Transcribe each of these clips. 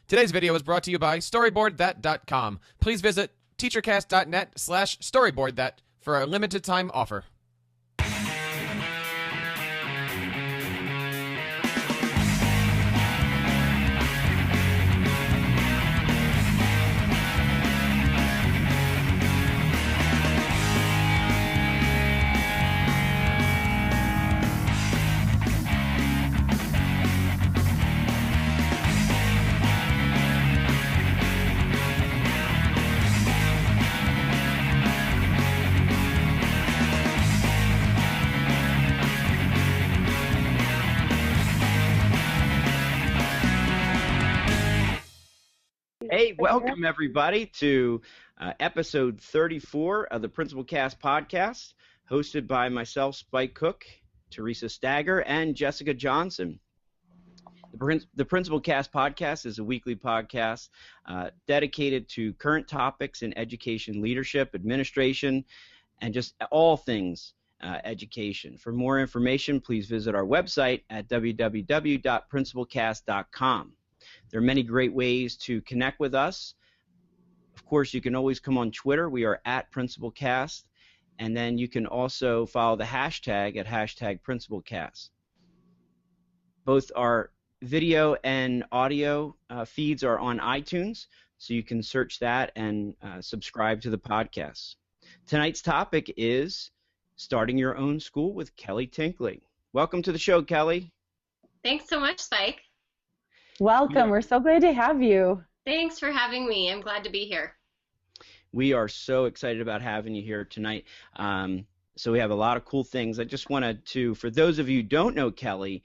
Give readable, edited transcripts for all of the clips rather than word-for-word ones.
Today's video is brought to you by StoryboardThat.com. Please visit TeacherCast.net/StoryboardThat for a limited time offer. Hey, welcome everybody to episode 34 of the PrincipalCast podcast, hosted by myself, Spike Cook, Teresa Stagger, and Jessica Johnson. The PrincipalCast podcast is a weekly podcast dedicated to current topics in education, leadership, administration, and just all things education. For more information, please visit our website at www.principalcast.com. There are many great ways to connect with us. Of course, you can always come on Twitter. We are at PrincipalCast. And then you can also follow the hashtag at #PrincipalCast. Both our video and audio feeds are on iTunes, so you can search that and subscribe to the podcast. Tonight's topic is starting your own school with Kelly Tenkely. Welcome to the show, Kelly. Thanks so much, Spike. Welcome. We're so glad to have you. Thanks for having me. I'm glad to be here. We are so excited about having you here tonight. So we have a lot of cool things. I just wanted to, for those of you who don't know Kelly,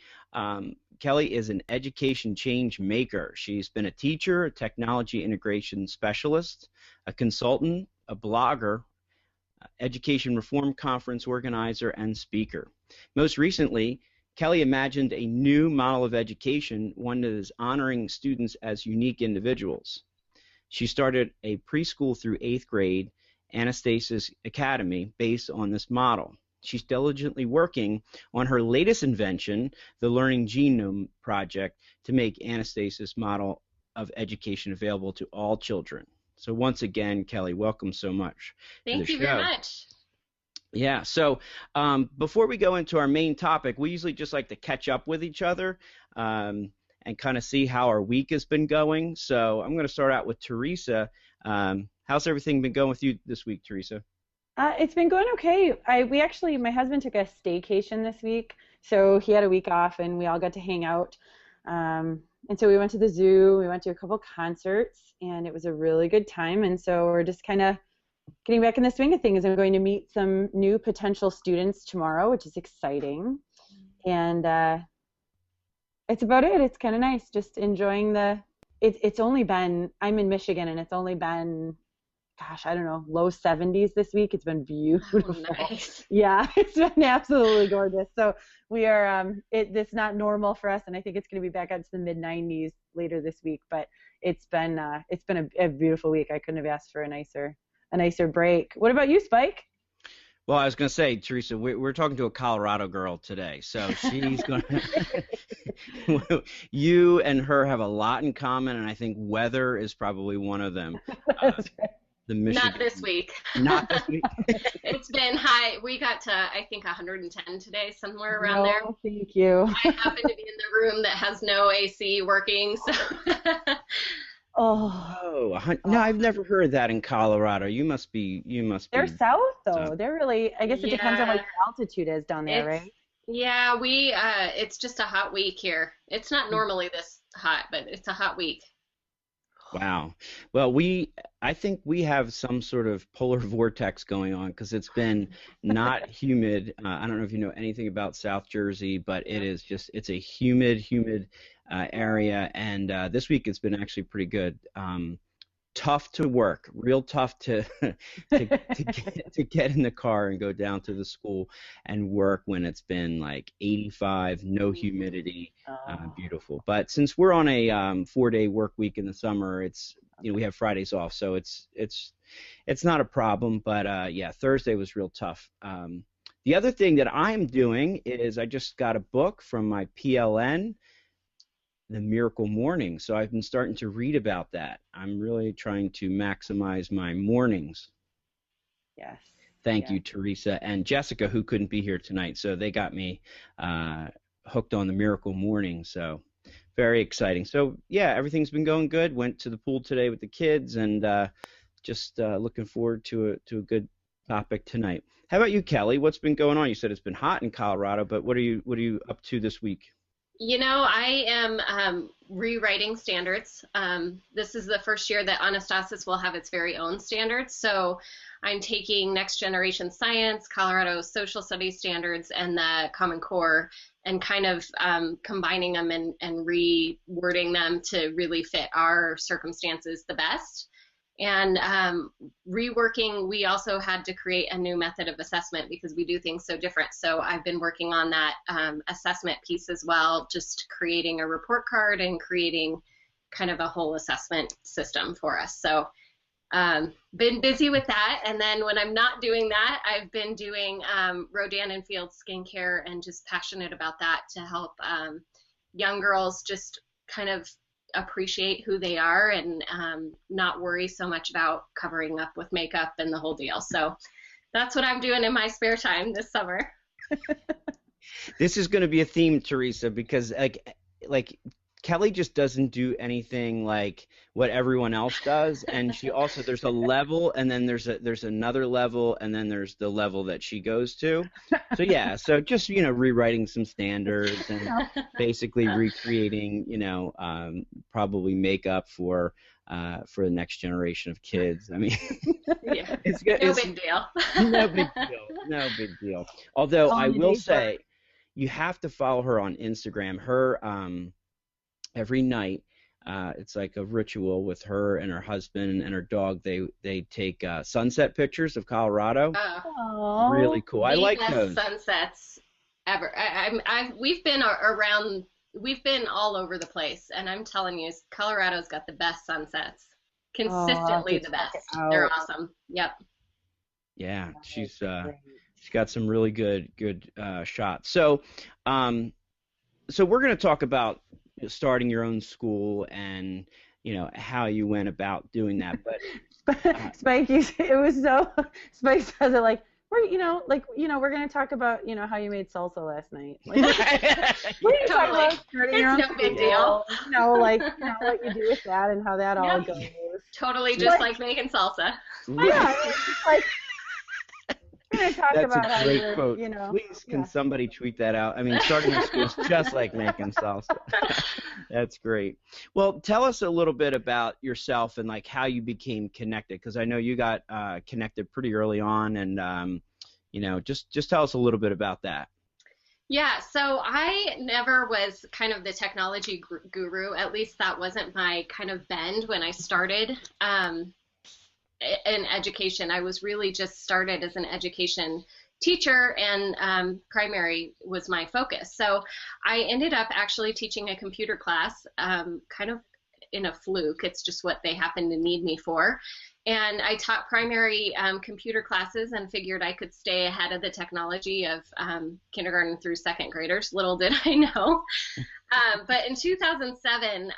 Kelly is an education change maker. She's been a teacher, a technology integration specialist, a consultant, a blogger, education reform conference organizer, and speaker. Most recently, Kelly imagined a new model of education, one that is honoring students as unique individuals. She started a preschool through 8th grade Anastasis Academy based on this model. She's diligently working on her latest invention, the Learning Genome Project, to make Anastasis' model of education available to all children. So once again, Kelly, welcome so much. Thank you very much. Yeah, so before we go into our main topic, we usually just like to catch up with each other and kind of see how our week has been going. So I'm going to start out with Teresa. How's everything been going with you this week, Teresa? It's been going okay. My husband took a staycation this week, so he had a week off, and we all got to hang out. And so we went to the zoo, we went to a couple concerts, and it was a really good time. And so we're just kind of getting back in the swing of things. I'm going to meet some new potential students tomorrow, which is exciting. And it's about it. It's kind of nice, just enjoying it's only been, I'm in Michigan, and it's only been, gosh, I don't know, low 70s this week. It's been beautiful. Oh, nice. Yeah, it's been absolutely gorgeous. So we are, it's not normal for us, and I think it's going to be back up to the mid-90s later this week. But it's been a beautiful week. I couldn't have asked for a nicer break. What about you, Spike? Well, I was going to say, Teresa, we're talking to a Colorado girl today, so she's going to you and her have a lot in common, and I think weather is probably one of them. That's right. The Michigan. Not this week. Not this week. It's been high. We got to, I think, 110 today, somewhere around there. Thank you. I happen to be in the room that has no AC working, so... Oh, no, I've never heard that in Colorado. You must be. They're south, though. They're really, I guess it depends on what your altitude is down there, right? Yeah, it's just a hot week here. It's not normally this hot, but it's a hot week. Wow. Well, I think we have some sort of polar vortex going on because it's been not humid. I don't know if you know anything about South Jersey, but it's a humid area, and this week it's been actually pretty good. Tough to work, real tough to get in the car and go down to the school and work when it's been like 85, no humidity, beautiful. But since we're on a 4-day work week in the summer, we have Fridays off, so it's not a problem. But yeah, Thursday was real tough. The other thing that I'm doing is I just got a book from my PLN. the Miracle Morning. So I've been starting to read about that. I'm really trying to maximize my mornings. Yes. Thank you, Teresa and Jessica, who couldn't be here tonight. So they got me hooked on the Miracle Morning. So very exciting. So yeah, everything's been going good. Went to the pool today with the kids, and just looking forward to a good topic tonight. How about you, Kelly? What's been going on? You said it's been hot in Colorado, but what are you up to this week? You know, I am rewriting standards. This is the first year that Anastasis will have its very own standards. So I'm taking Next Generation Science, Colorado Social Studies standards, and the Common Core, and kind of combining them and rewording them to really fit our circumstances the best. And reworking, we also had to create a new method of assessment because we do things so different. So I've been working on that assessment piece as well, just creating a report card and creating kind of a whole assessment system for us. So been busy with that. And then when I'm not doing that, I've been doing Rodan and Field skincare, and just passionate about that to help young girls just kind of appreciate who they are and not worry so much about covering up with makeup and the whole deal. So that's what I'm doing in my spare time this summer. This is going to be a theme, Teresa, because like Kelly just doesn't do anything like what everyone else does, and she also, there's a level, and then there's another level, and then there's the level that she goes to. So yeah, so just rewriting some standards and basically recreating probably makeup for the next generation of kids. I mean, yeah, it's big deal. No big deal. No big deal. Although I will say, you have to follow her on Instagram. Her every night, it's like a ritual with her and her husband and her dog. They take sunset pictures of Colorado. Really cool. I like those sunsets ever. We've been around. We've been all over the place, and I'm telling you, Colorado's got the best sunsets. Consistently the best. They're awesome. Yep. Yeah, she's got some really good shots. So we're going to talk about starting your own school and how you went about doing that. But Spike, it was so Spike says it like we're going to talk about how you made salsa last night. Like, we're going to talk about starting your own no big deal. What you do with that and how that all goes. Totally, just like making salsa. Yeah, it's like. Talk That's about a great quote. Please, can somebody tweet that out? I mean, starting your school is just like making salsa. That's great. Well, tell us a little bit about yourself and like how you became connected, because I know you got connected pretty early on, and just tell us a little bit about that. Yeah, so I never was kind of the technology guru. At least that wasn't my kind of bend when I started. In education, I was really just started as an education teacher, and primary was my focus. So I ended up actually teaching a computer class, kind of in a fluke. It's just what they happened to need me for. And I taught primary computer classes and figured I could stay ahead of the technology of kindergarten through second graders. Little did I know. But in 2007,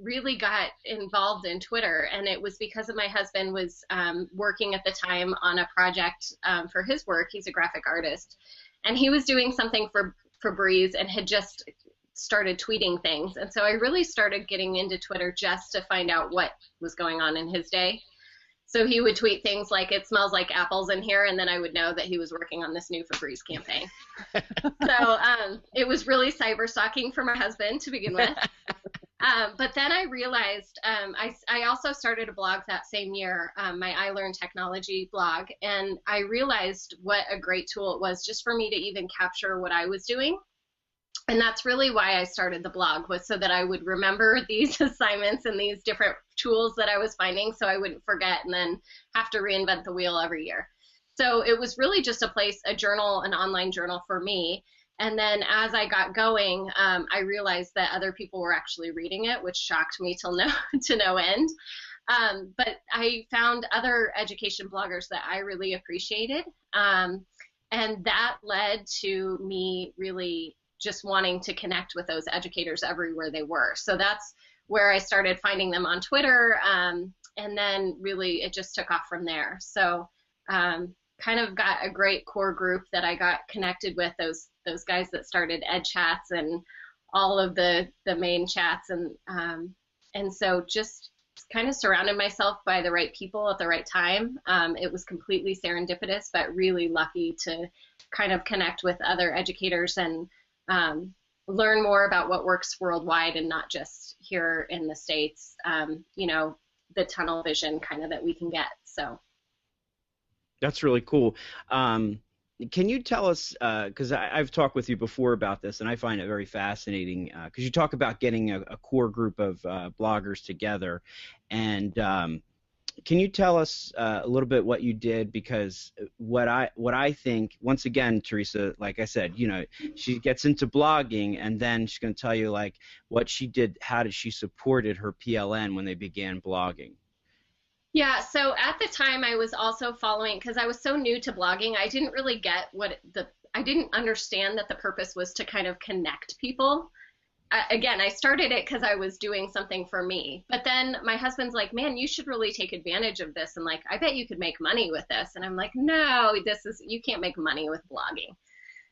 really got involved in Twitter, and it was because of my husband was working at the time on a project for his work. He's a graphic artist, and he was doing something for Breeze and had just started tweeting things. And so I really started getting into Twitter just to find out what was going on in his day. So he would tweet things like, "It smells like apples in here," and then I would know that he was working on this new Febreze campaign. So it was really cyber stalking for my husband to begin with. But then I realized I also started a blog that same year, my I Learn Technology blog, and I realized what a great tool it was just for me to even capture what I was doing. And that's really why I started the blog, was so that I would remember these assignments and these different tools that I was finding so I wouldn't forget and then have to reinvent the wheel every year. So it was really just a place, a journal, an online journal for me. And then as I got going, I realized that other people were actually reading it, which shocked me to no end. But I found other education bloggers that I really appreciated. And that led to me really just wanting to connect with those educators everywhere they were. So that's where I started finding them on Twitter, and then really it just took off from there. So kind of got a great core group that I got connected with, those guys that started Ed Chats and all of the main chats, and so just kind of surrounded myself by the right people at the right time. It was completely serendipitous, but really lucky to kind of connect with other educators and learn more about what works worldwide and not just here in the States, you know, the tunnel vision kind of that we can get. So that's really cool. Can you tell us, because I've talked with you before about this, and I find it very fascinating, because you talk about getting a core group of bloggers together, and can you tell us a little bit what you did? Because what I think, once again, Teresa, like I said, you know, she gets into blogging, and then she's going to tell you like what she did, how did she supported her PLN when they began blogging. Yeah, so at the time I was also following, because I was so new to blogging, I didn't really get I didn't understand that the purpose was to kind of connect people. Again, I started it because I was doing something for me, but then my husband's like, man, you should really take advantage of this, and like, I bet you could make money with this. And I'm like, no, you can't make money with blogging.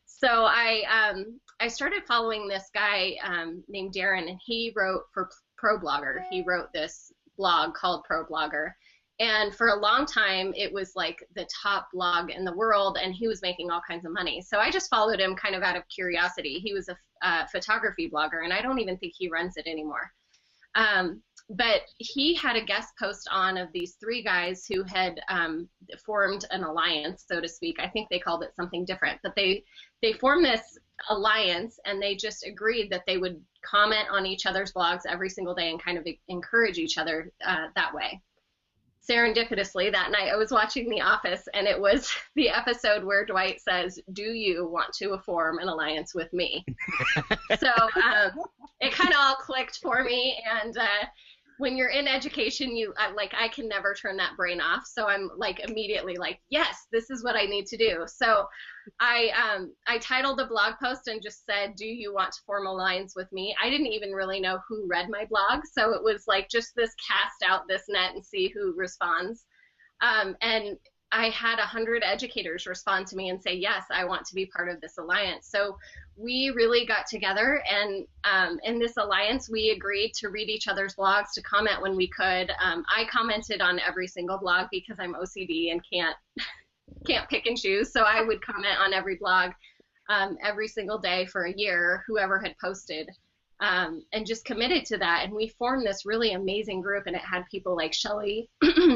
So I started following this guy named Darren, and he wrote for ProBlogger. He wrote this blog called ProBlogger. And for a long time, it was like the top blog in the world, and he was making all kinds of money. So I just followed him kind of out of curiosity. He was a photography blogger, and I don't even think he runs it anymore. But he had a guest post on of these three guys who had formed an alliance, so to speak. I think they called it something different. But they formed this alliance, and they just agreed that they would comment on each other's blogs every single day and kind of encourage each other that way. Serendipitously, that night I was watching The Office, and it was the episode where Dwight says, do you want to form an alliance with me? So it kind of all clicked for me, and when you're in education, I can never turn that brain off, so I'm like immediately like, yes, this is what I need to do. So I titled the blog post and just said, do you want to form an alliance with me? I didn't even really know who read my blog, so it was like just this cast out this net and see who responds. And I had 100 educators respond to me and say, yes, I want to be part of this alliance. So we really got together, and in this alliance, we agreed to read each other's blogs, to comment when we could. I commented on every single blog because I'm OCD and can't pick and choose. So I would comment on every blog every single day for a year, whoever had posted, and just committed to that. And we formed this really amazing group, and it had people like Shelly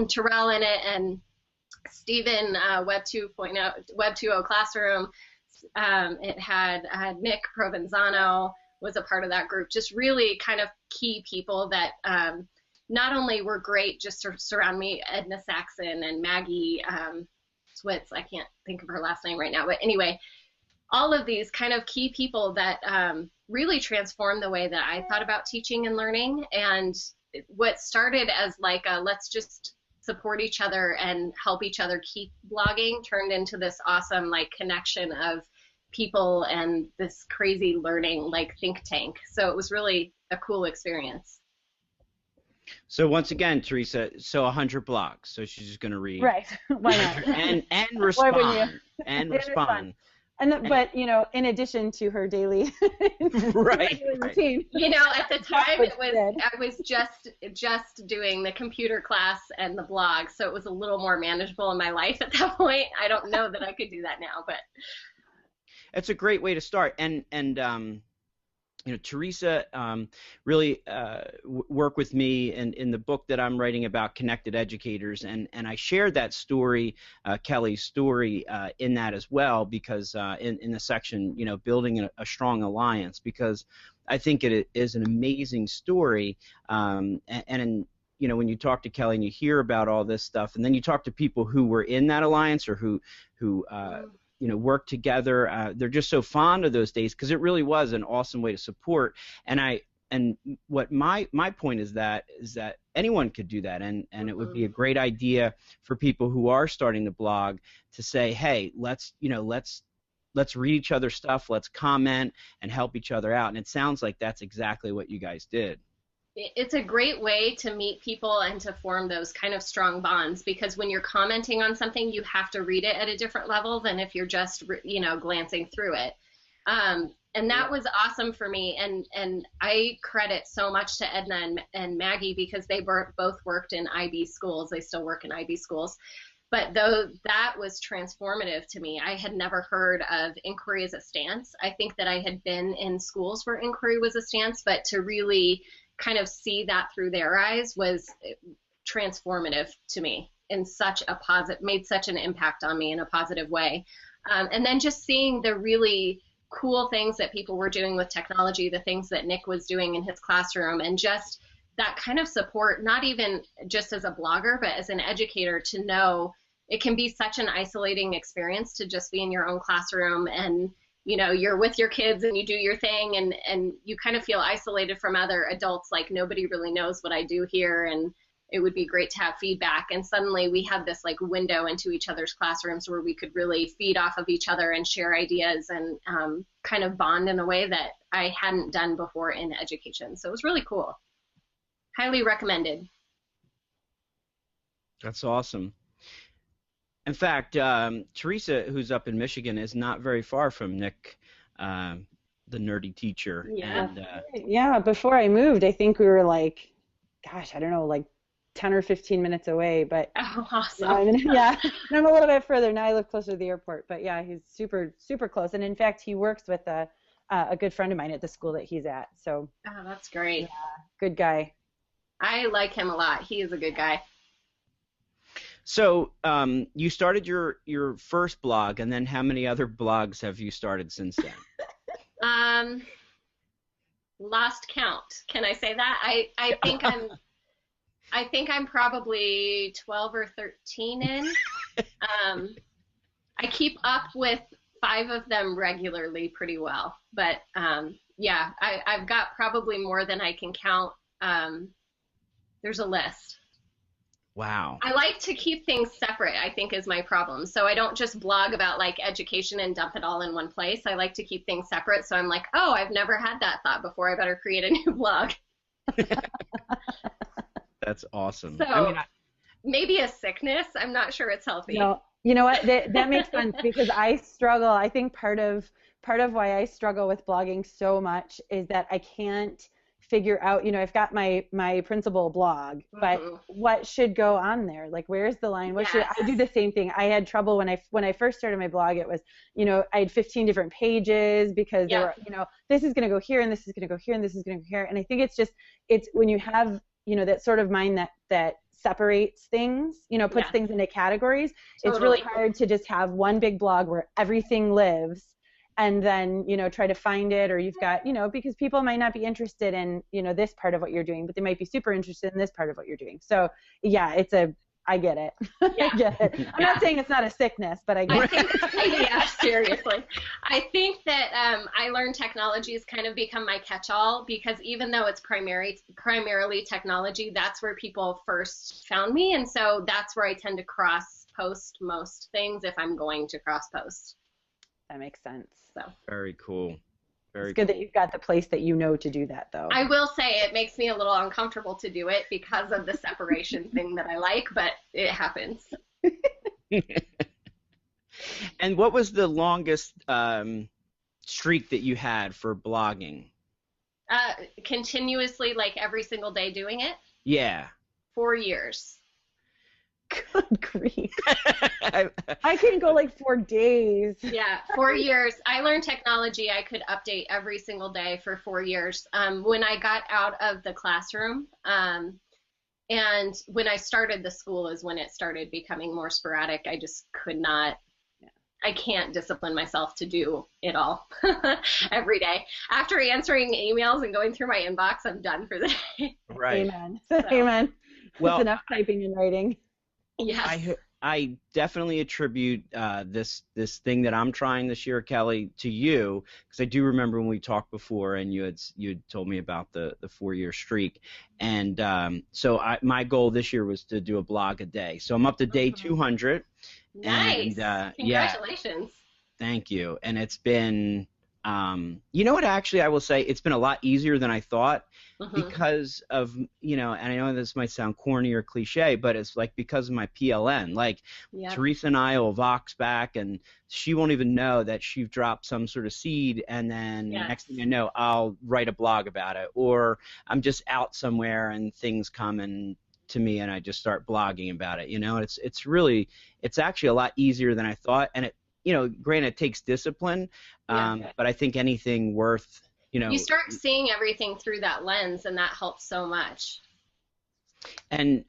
Terrell in it, and Stephen, Web 2.0 Classroom. It had Nick Provenzano was a part of that group. Just really kind of key people that not only were great just to surround me, Edna Saxon and Maggie Switz. I can't think of her last name right now, but anyway, all of these kind of key people that really transformed the way that I thought about teaching and learning. And what started as like a let's just support each other and help each other keep blogging turned into this awesome like connection of people and this crazy learning like think tank. So it was really a cool experience. So once again, Teresa, so 100 blogs. So she's just going to read. Right. Why not? and respond. And respond. But, you know, in addition to her daily, right, routine. You know, at the time I was just doing the computer class and the blog, so it was a little more manageable in my life at that point. I don't know that I could do that now, but it's a great way to start. And you know, Teresa really worked with me in the book that I'm writing about connected educators, and I shared that story, Kelly's story, in that as well, because in the section, you know, building a strong alliance, because I think it is an amazing story, and you know, when you talk to Kelly and you hear about all this stuff, and then you talk to people who were in that alliance or who you know, work together. They're just so fond of those days because it really was an awesome way to support. And what my point is that anyone could do that, and it would be a great idea for people who are starting to blog to say, hey, let's let's read each other's stuff, let's comment and help each other out. And it sounds like that's exactly what you guys did. It's a great way to meet people and to form those kind of strong bonds, because when you're commenting on something, you have to read it at a different level than if you're just, glancing through it. And that was awesome for me. And I credit so much to Edna and Maggie, because they both worked in IB schools. They still work in IB schools. But though that was transformative to me, I had never heard of inquiry as a stance. I think that I had been in schools where inquiry was a stance, but to really kind of see that through their eyes was transformative to me in made such an impact on me in a positive way. And then just seeing the really cool things that people were doing with technology, the things that Nick was doing in his classroom, and just that kind of support, not even just as a blogger, but as an educator, to know it can be such an isolating experience to just be in your own classroom and, you're with your kids and you do your thing and you kind of feel isolated from other adults, like nobody really knows what I do here and it would be great to have feedback. And suddenly we had this like window into each other's classrooms where we could really feed off of each other and share ideas and kind of bond in a way that I hadn't done before in education. So it was really cool. Highly recommended. That's awesome. In fact, Teresa, who's up in Michigan, is not very far from Nick, the nerdy teacher. Yeah. And, before I moved, I think we were like 10 or 15 minutes away. But oh, awesome. And I'm a little bit further now. I live closer to the airport. But yeah, he's super, super close. And in fact, he works with a good friend of mine at the school that he's at. So. Oh, that's great. Yeah, good guy. I like him a lot. He is a good guy. So you started your first blog, and then how many other blogs have you started since then? Lost count. Can I say that? I think I'm probably 12 or 13 in. I keep up with 5 of them regularly pretty well, but I've got probably more than I can count. There's a list. Wow. I like to keep things separate, I think, is my problem. So I don't just blog about like education and dump it all in one place. I like to keep things separate. So I'm like, oh, I've never had that thought before. I better create a new blog. That's awesome. So maybe a sickness. I'm not sure it's healthy. No, you know what? That makes sense, because I struggle. I think part of why I struggle with blogging so much is that I can't figure out, I've got my principal blog, but what should go on there? Like, where's the line? What should I do? The same thing. I had trouble when I first started my blog. It was, I had 15 different pages because there were, this is going to go here and this is going to go here and this is going to go here. And I think it's when you have, that sort of mind that separates things, puts things into categories. Totally. It's really hard to just have one big blog where everything lives, and then, try to find it, or you've got, because people might not be interested in, this part of what you're doing, but they might be super interested in this part of what you're doing. So yeah, I get it. Yeah. I get it. I'm not saying it's not a sickness, but I get it. Yeah, seriously. I think that I learned technology has kind of become my catch-all, because even though it's primarily technology, that's where people first found me. And so that's where I tend to cross-post most things if I'm going to cross-post. That makes sense. So. Very cool. It's good that you've got the place that to do that, though. I will say it makes me a little uncomfortable to do it because of the separation thing that I like, but it happens. And what was the longest streak that you had for blogging? Continuously, like every single day doing it? Yeah. 4 years. Good grief. I couldn't go like 4 days. Yeah, 4 years. I learned technology. I could update every single day for 4 years. When I got out of the classroom, and when I started the school is when it started becoming more sporadic. I just could not, I can't discipline myself to do it all every day. After answering emails and going through my inbox, I'm done for the day. Right. Amen. So, amen. Well, it's enough typing and writing. Yes. I definitely attribute this thing that I'm trying this year, Kelly, to you, because I do remember when we talked before, and you had told me about the 4-year streak, and so my goal this year was to do a blog a day. So I'm up to day 200. Nice. And, congratulations. Thank you. And it's been, you know what, actually, I will say it's been a lot easier than I thought because of, and I know this might sound corny or cliche, but it's like because of my PLN. Like Teresa and I will vox back and she won't even know that she's dropped some sort of seed, and then next thing I know, I'll write a blog about it, or I'm just out somewhere and things come and to me and I just start blogging about it. It's actually a lot easier than I thought, and it, granted, it takes discipline, but I think anything worth, you start seeing everything through that lens, and that helps so much. And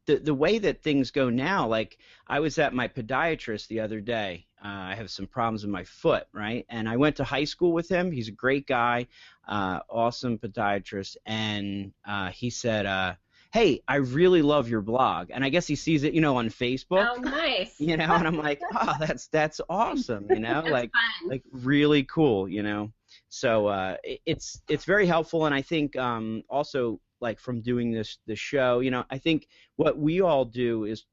the way that things go now, like I was at my podiatrist the other day. I have some problems with my foot, right? And I went to high school with him. He's a great guy, awesome podiatrist, and he said, hey, I really love your blog. And I guess he sees it, on Facebook. Oh, nice. And I'm like, oh, that's awesome, like fun. Like really cool, So it's very helpful, and I think also like from doing this show, I think what we all do is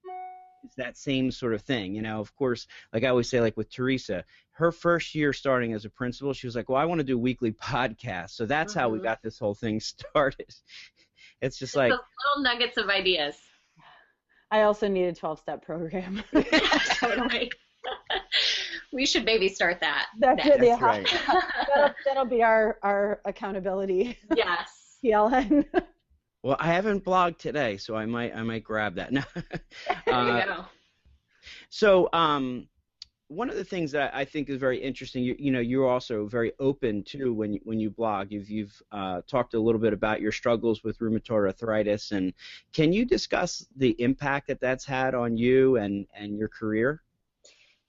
that same sort of thing, Of course, like I always say, like with Teresa, her first year starting as a principal, she was like, well, I want to do weekly podcasts. So that's how we got this whole thing started. It's just like those little nuggets of ideas. I also need a 12-step program. Totally. We should maybe start that. That's it. Yeah. Right. That'll be our accountability. Yes. PLN. Well, I haven't blogged today, so I might grab that. No. There you go. So one of the things that I think is very interesting, you're also very open too when you blog. You've talked a little bit about your struggles with rheumatoid arthritis, and can you discuss the impact that that's had on you and your career?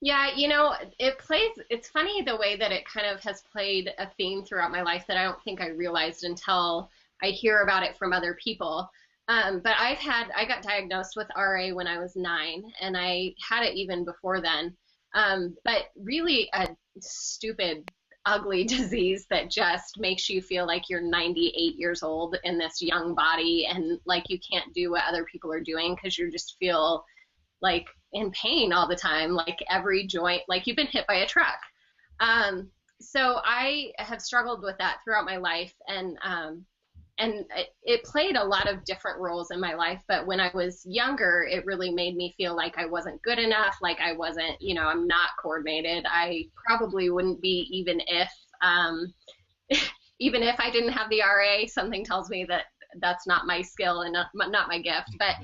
Yeah, it's funny the way that it kind of has played a theme throughout my life that I don't think I realized until I hear about it from other people. But I got diagnosed with RA when I was 9, and I had it even before then. But really a stupid, ugly disease that just makes you feel like you're 98 years old in this young body, and like you can't do what other people are doing because you just feel like in pain all the time, like every joint, like you've been hit by a truck. So I have struggled with that throughout my life, and it played a lot of different roles in my life. But when I was younger, it really made me feel like I wasn't good enough, like I wasn't, I'm not coordinated. I probably wouldn't be even if I didn't have the RA. Something tells me that that's not my skill and not my gift. But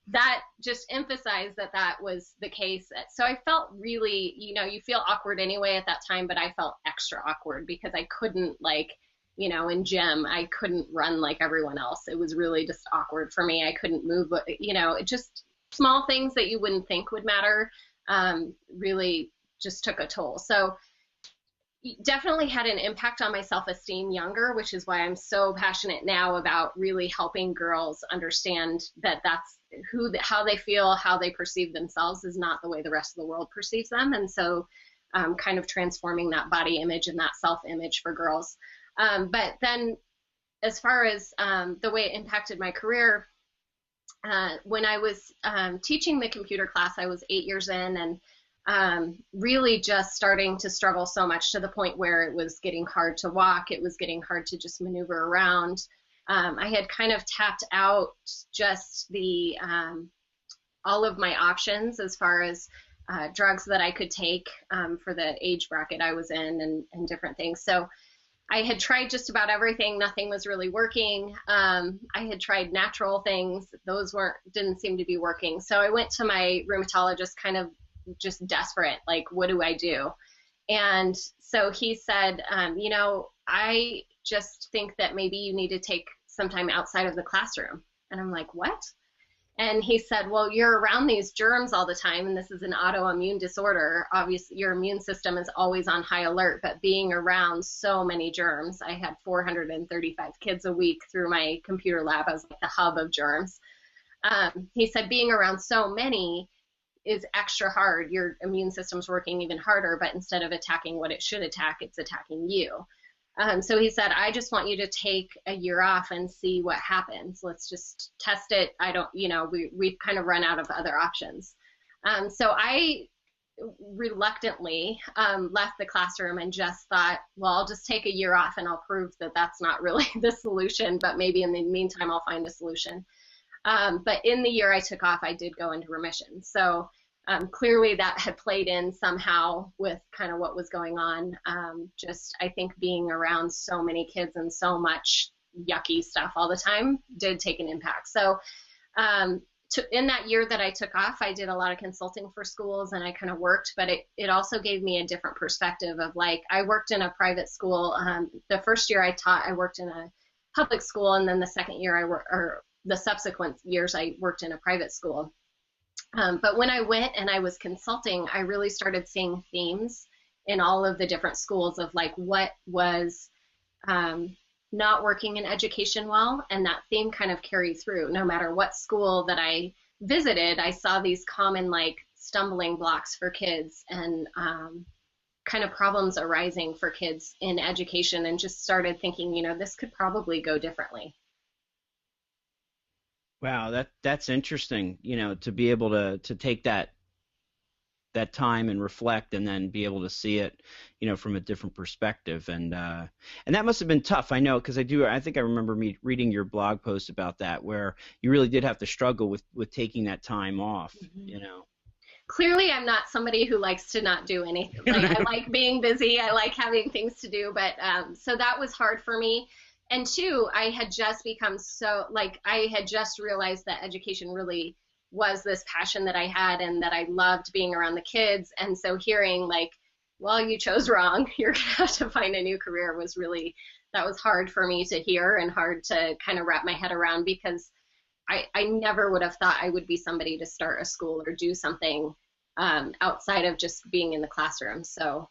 that just emphasized that was the case. So I felt really, you feel awkward anyway at that time, but I felt extra awkward because I couldn't, like, in gym, I couldn't run like everyone else. It was really just awkward for me. I couldn't move, it just small things that you wouldn't think would matter really just took a toll. So definitely had an impact on my self-esteem younger, which is why I'm so passionate now about really helping girls understand that that's how they feel, how they perceive themselves is not the way the rest of the world perceives them. And so kind of transforming that body image and that self-image for girls. But then as far as the way it impacted my career, when I was teaching the computer class, I was 8 years in and really just starting to struggle so much to the point where it was getting hard to walk. It was getting hard to just maneuver around. I had kind of tapped out just the all of my options as far as drugs that I could take for the age bracket I was in and different things. So I had tried just about everything. Nothing was really working. I had tried natural things. Those didn't seem to be working. So I went to my rheumatologist kind of just desperate, like, what do I do? And so he said, I just think that maybe you need to take some time outside of the classroom. And I'm like, what? And he said, well, you're around these germs all the time, and this is an autoimmune disorder. Obviously, your immune system is always on high alert, but being around so many germs, I had 435 kids a week through my computer lab. I was like the hub of germs. He said, being around so many is extra hard. Your immune system's working even harder, but instead of attacking what it should attack, it's attacking you. So he said, I just want you to take a year off and see what happens. Let's just test it. We've kind of run out of other options. So I reluctantly left the classroom and just thought, well, I'll just take a year off and I'll prove that that's not really the solution, but maybe in the meantime I'll find a solution. But in the year I took off, I did go into remission. So clearly that had played in somehow with kind of what was going on. Just I think being around so many kids and so much yucky stuff all the time did take an impact. So in that year that I took off, I did a lot of consulting for schools and I kind of worked, but it also gave me a different perspective of like, I worked in a private school. The first year I taught, I worked in a public school, and then the second year or the subsequent years I worked in a private school. But when I went and I was consulting, I really started seeing themes in all of the different schools of like what was not working in education well, and that theme kind of carried through. No matter what school that I visited, I saw these common like stumbling blocks for kids and kind of problems arising for kids in education, and just started thinking, you know, this could probably go differently. Wow, that's interesting, you know, to be able to take that time and reflect and then be able to see it, you know, from a different perspective. And that must have been tough. I know, because I think I remember me reading your blog post about that, where you really did have to struggle with taking that time off, you know. Clearly I'm not somebody who likes to not do anything. Like I like being busy, I like having things to do, but so that was hard for me. And two, I had just become so, like, I had just realized that education really was this passion that I had and that I loved being around the kids. And so hearing like, well, you chose wrong, you're going to have to find a new career was really, that was hard for me to hear and hard to kind of wrap my head around, because I never would have thought I would be somebody to start a school or do something outside of just being in the classroom. So.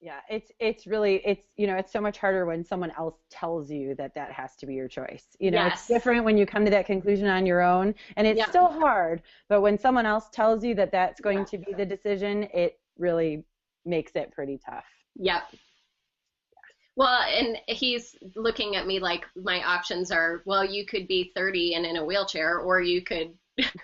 Yeah, it's really, you know, it's so much harder when someone else tells you that has to be your choice. You know, Yes. It's different when you come to that conclusion on your own, and it's still hard, but when someone else tells you that that's going to be the decision, it really makes it pretty tough. Yep. Well, and he's looking at me like my options are, well, you could be 30 and in a wheelchair, or you could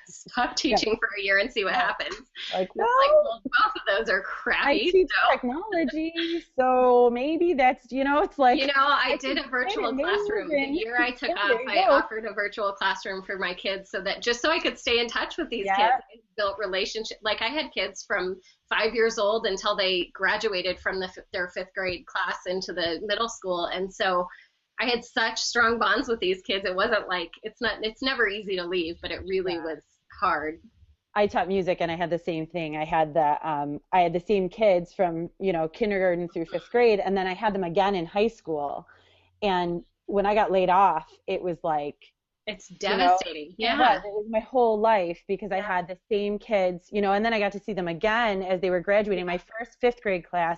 stop teaching for a year and see what happens. Like, well, both of those are crappy. I teach technology, so maybe that's, you know, it's like. You know, I did a virtual classroom. The year I took off, I offered a virtual classroom for my kids so that just so I could stay in touch with these kids. I built relationships. Like I had kids from 5 years old until they graduated from their fifth grade class into the middle school. And so I had such strong bonds with these kids. It wasn't like, it's never easy to leave, but it really was hard. I taught music and I had the same thing. I had the same kids from, you know, kindergarten through fifth grade, and then I had them again in high school. And when I got laid off, it was like, it's devastating. You know, it was my whole life, because I had the same kids, you know, and then I got to see them again as they were graduating. My first fifth grade class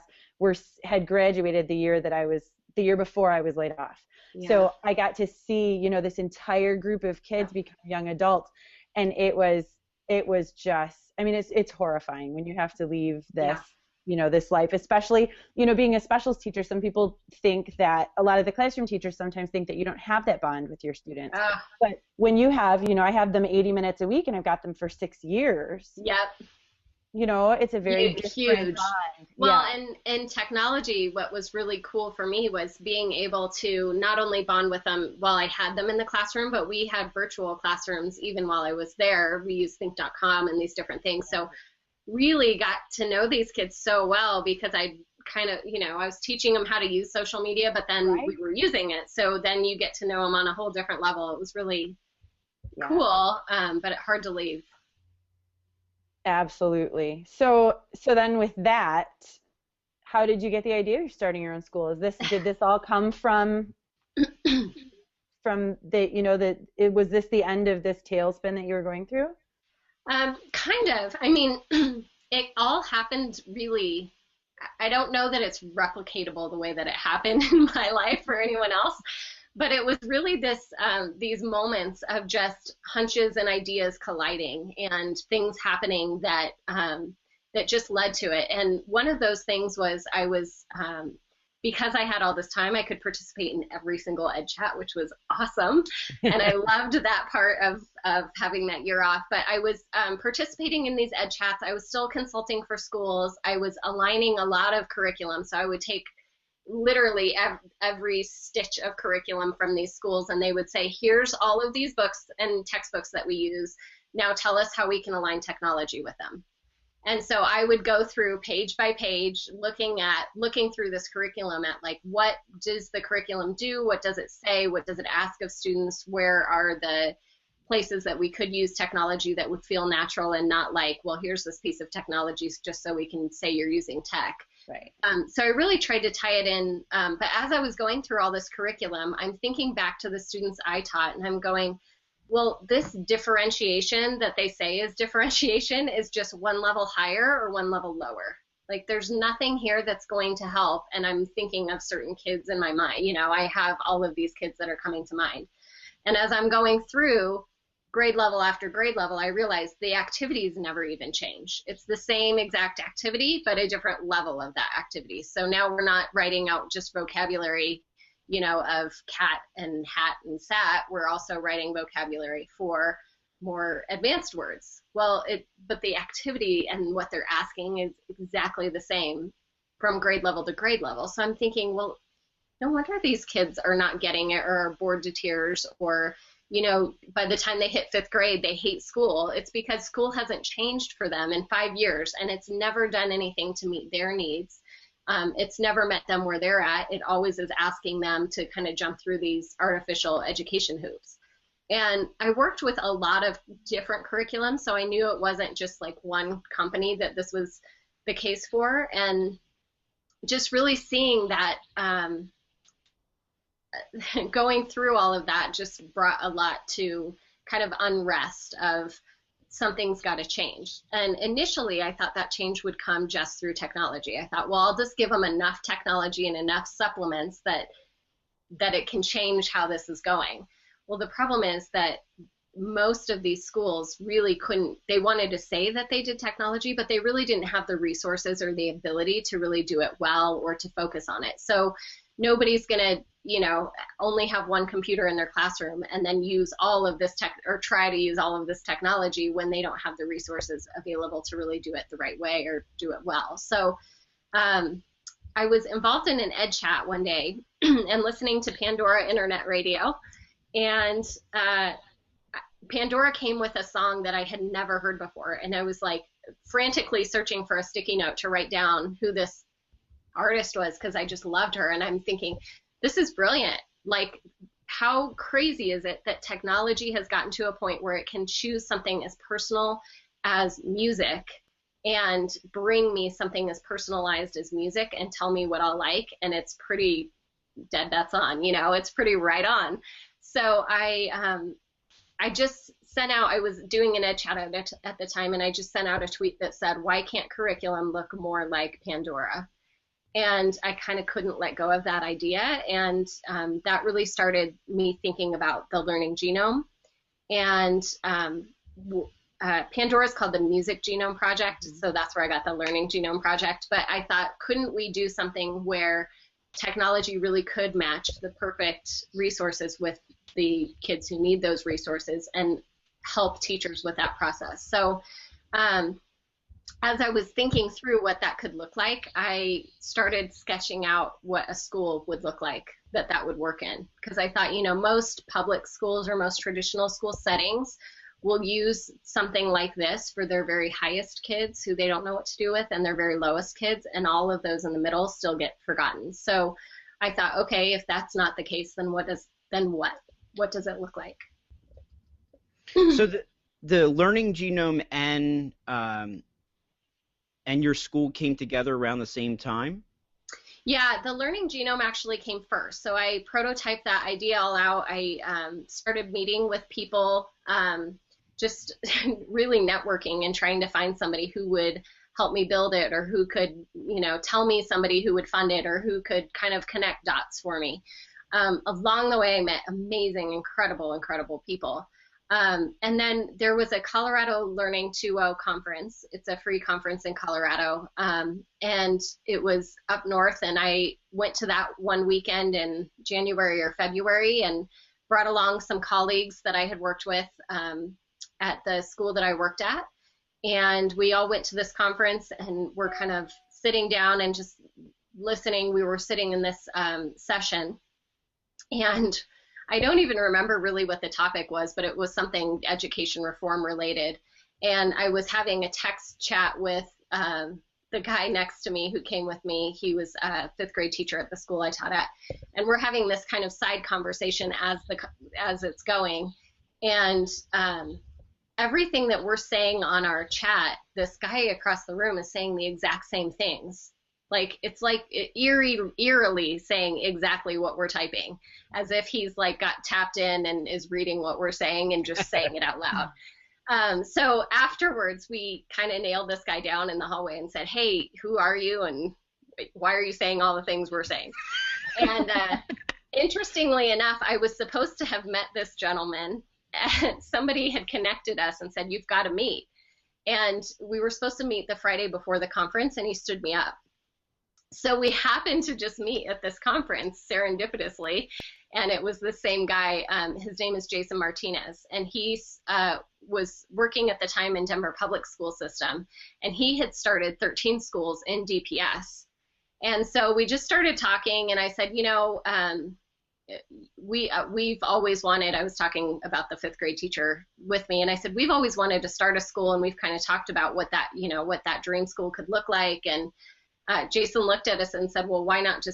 had graduated the year before I was laid off. Yeah. So I got to see, you know, this entire group of kids become young adults, and it was just, I mean, it's horrifying when you have to leave this, you know, this life, especially, you know, being a specials teacher. Some people think that, a lot of the classroom teachers sometimes think that you don't have that bond with your students. But when you have, you know, I have them 80 minutes a week and I've got them for 6 years. Yep. You know, it's a very huge bond. Well, and technology, what was really cool for me was being able to not only bond with them while I had them in the classroom, but we had virtual classrooms even while I was there. We used think.com and these different things. So really got to know these kids so well, because I kind of, you know, I was teaching them how to use social media, but then we were using it. So then you get to know them on a whole different level. It was really cool, but hard to leave. Absolutely. So then with that, how did you get the idea of starting your own school? Did this all come from the, you know, was this the end of this tailspin that you were going through? Kind of. I mean, it all happened really, I don't know that it's replicatable the way that it happened in my life for anyone else, but it was really these moments of just hunches and ideas colliding and things happening that just led to it. And one of those things was I was because I had all this time, I could participate in every single ed chat, which was awesome. And I loved that part of having that year off. But I was participating in these ed chats. I was still consulting for schools. I was aligning a lot of curriculum. So I would take literally every stitch of curriculum from these schools, and they would say, here's all of these books and textbooks that we use. Now tell us how we can align technology with them. And so I would go through page by page, looking through this curriculum at like, what does the curriculum do? What does it say? What does it ask of students? Where are the places that we could use technology that would feel natural and not like, well, here's this piece of technology just so we can say you're using tech. Right. So I really tried to tie it in. But as I was going through all this curriculum, I'm thinking back to the students I taught, and I'm going, well, this differentiation that they say is differentiation is just one level higher or one level lower. Like, there's nothing here that's going to help. And I'm thinking of certain kids in my mind. You know, I have all of these kids that are coming to mind. And as I'm going through grade level after grade level, I realized the activities never even change. It's the same exact activity, but a different level of that activity. So now we're not writing out just vocabulary, you know, of cat and hat and sat. We're also writing vocabulary for more advanced words. Well, but the activity and what they're asking is exactly the same from grade level to grade level. So I'm thinking, well, no wonder these kids are not getting it or are bored to tears, or, you know, by the time they hit 5th grade, they hate school. It's because school hasn't changed for them in 5 years, and it's never done anything to meet their needs. It's never met them where they're at. It always is asking them to kind of jump through these artificial education hoops. And I worked with a lot of different curriculums, so I knew it wasn't just like one company that this was the case for. And just really seeing that, going through all of that just brought a lot to kind of unrest of something's got to change. And initially I thought that change would come just through technology. I thought, well, I'll just give them enough technology and enough supplements that it can change how this is going. Well, the problem is that most of these schools really couldn't, they wanted to say that they did technology, but they really didn't have the resources or the ability to really do it well or to focus on it. So nobody's going to, you know, only have one computer in their classroom and then use all of this tech, or try to use all of this technology when they don't have the resources available to really do it the right way or do it well. So I was involved in an ed chat one day and listening to Pandora Internet Radio, and Pandora came with a song that I had never heard before, and I was like frantically searching for a sticky note to write down who this artist was because I just loved her. And I'm thinking, this is brilliant. Like, how crazy is it that technology has gotten to a point where it can choose something as personal as music and bring me something as personalized as music and tell me what I'll like, and it's pretty dead bets on, you know, it's pretty right on. So I just sent out, I was doing an ed chat at the time, and I just sent out a tweet that said, why can't curriculum look more like Pandora? And I kind of couldn't let go of that idea, and that really started me thinking about the learning genome. And Pandora is called the Music Genome Project, so that's where I got the Learning Genome Project. But I thought, couldn't we do something where technology really could match the perfect resources with the kids who need those resources and help teachers with that process? So as I was thinking through what that could look like, I started sketching out what a school would look like that would work in. Because I thought, you know, most public schools or most traditional school settings will use something like this for their very highest kids who they don't know what to do with, and their very lowest kids, and all of those in the middle still get forgotten. So I thought, okay, if that's not the case, then what does it look like? So the learning genome and your school came together around the same time? Yeah, the learning genome actually came first. So I prototyped that idea all out. I started meeting with people, just really networking and trying to find somebody who would help me build it, or who could, you know, tell me somebody who would fund it, or who could kind of connect dots for me. Along the way, I met amazing, incredible people. And then there was a Colorado Learning 2.0 conference. It's a free conference in Colorado. And it was up north, and I went to that one weekend in January or February and brought along some colleagues that I had worked with at the school that I worked at. And we all went to this conference and we're kind of sitting down and just listening. We were sitting in this session, and I don't even remember really what the topic was, but it was something education reform related. And I was having a text chat with the guy next to me who came with me. He was a fifth grade teacher at the school I taught at. And we're having this kind of side conversation as it's going. And everything that we're saying on our chat, this guy across the room is saying the exact same things. Like, it's like eerily saying exactly what we're typing, as if he's like got tapped in and is reading what we're saying and just saying it out loud. So afterwards, we kind of nailed this guy down in the hallway and said, hey, who are you and why are you saying all the things we're saying? And interestingly enough, I was supposed to have met this gentleman, and somebody had connected us and said, you've got to meet. And we were supposed to meet the Friday before the conference, and he stood me up. So we happened to just meet at this conference serendipitously, and it was the same guy. His name is Jason Martinez, and he was working at the time in Denver public school system, and he had started 13 schools in DPS. And so we just started talking, and I said, you know, we've always wanted, I was talking about the fifth grade teacher with me, and I said, we've always wanted to start a school, and we've kind of talked about what that, you know, what that dream school could look like. And Jason looked at us and said, well, why not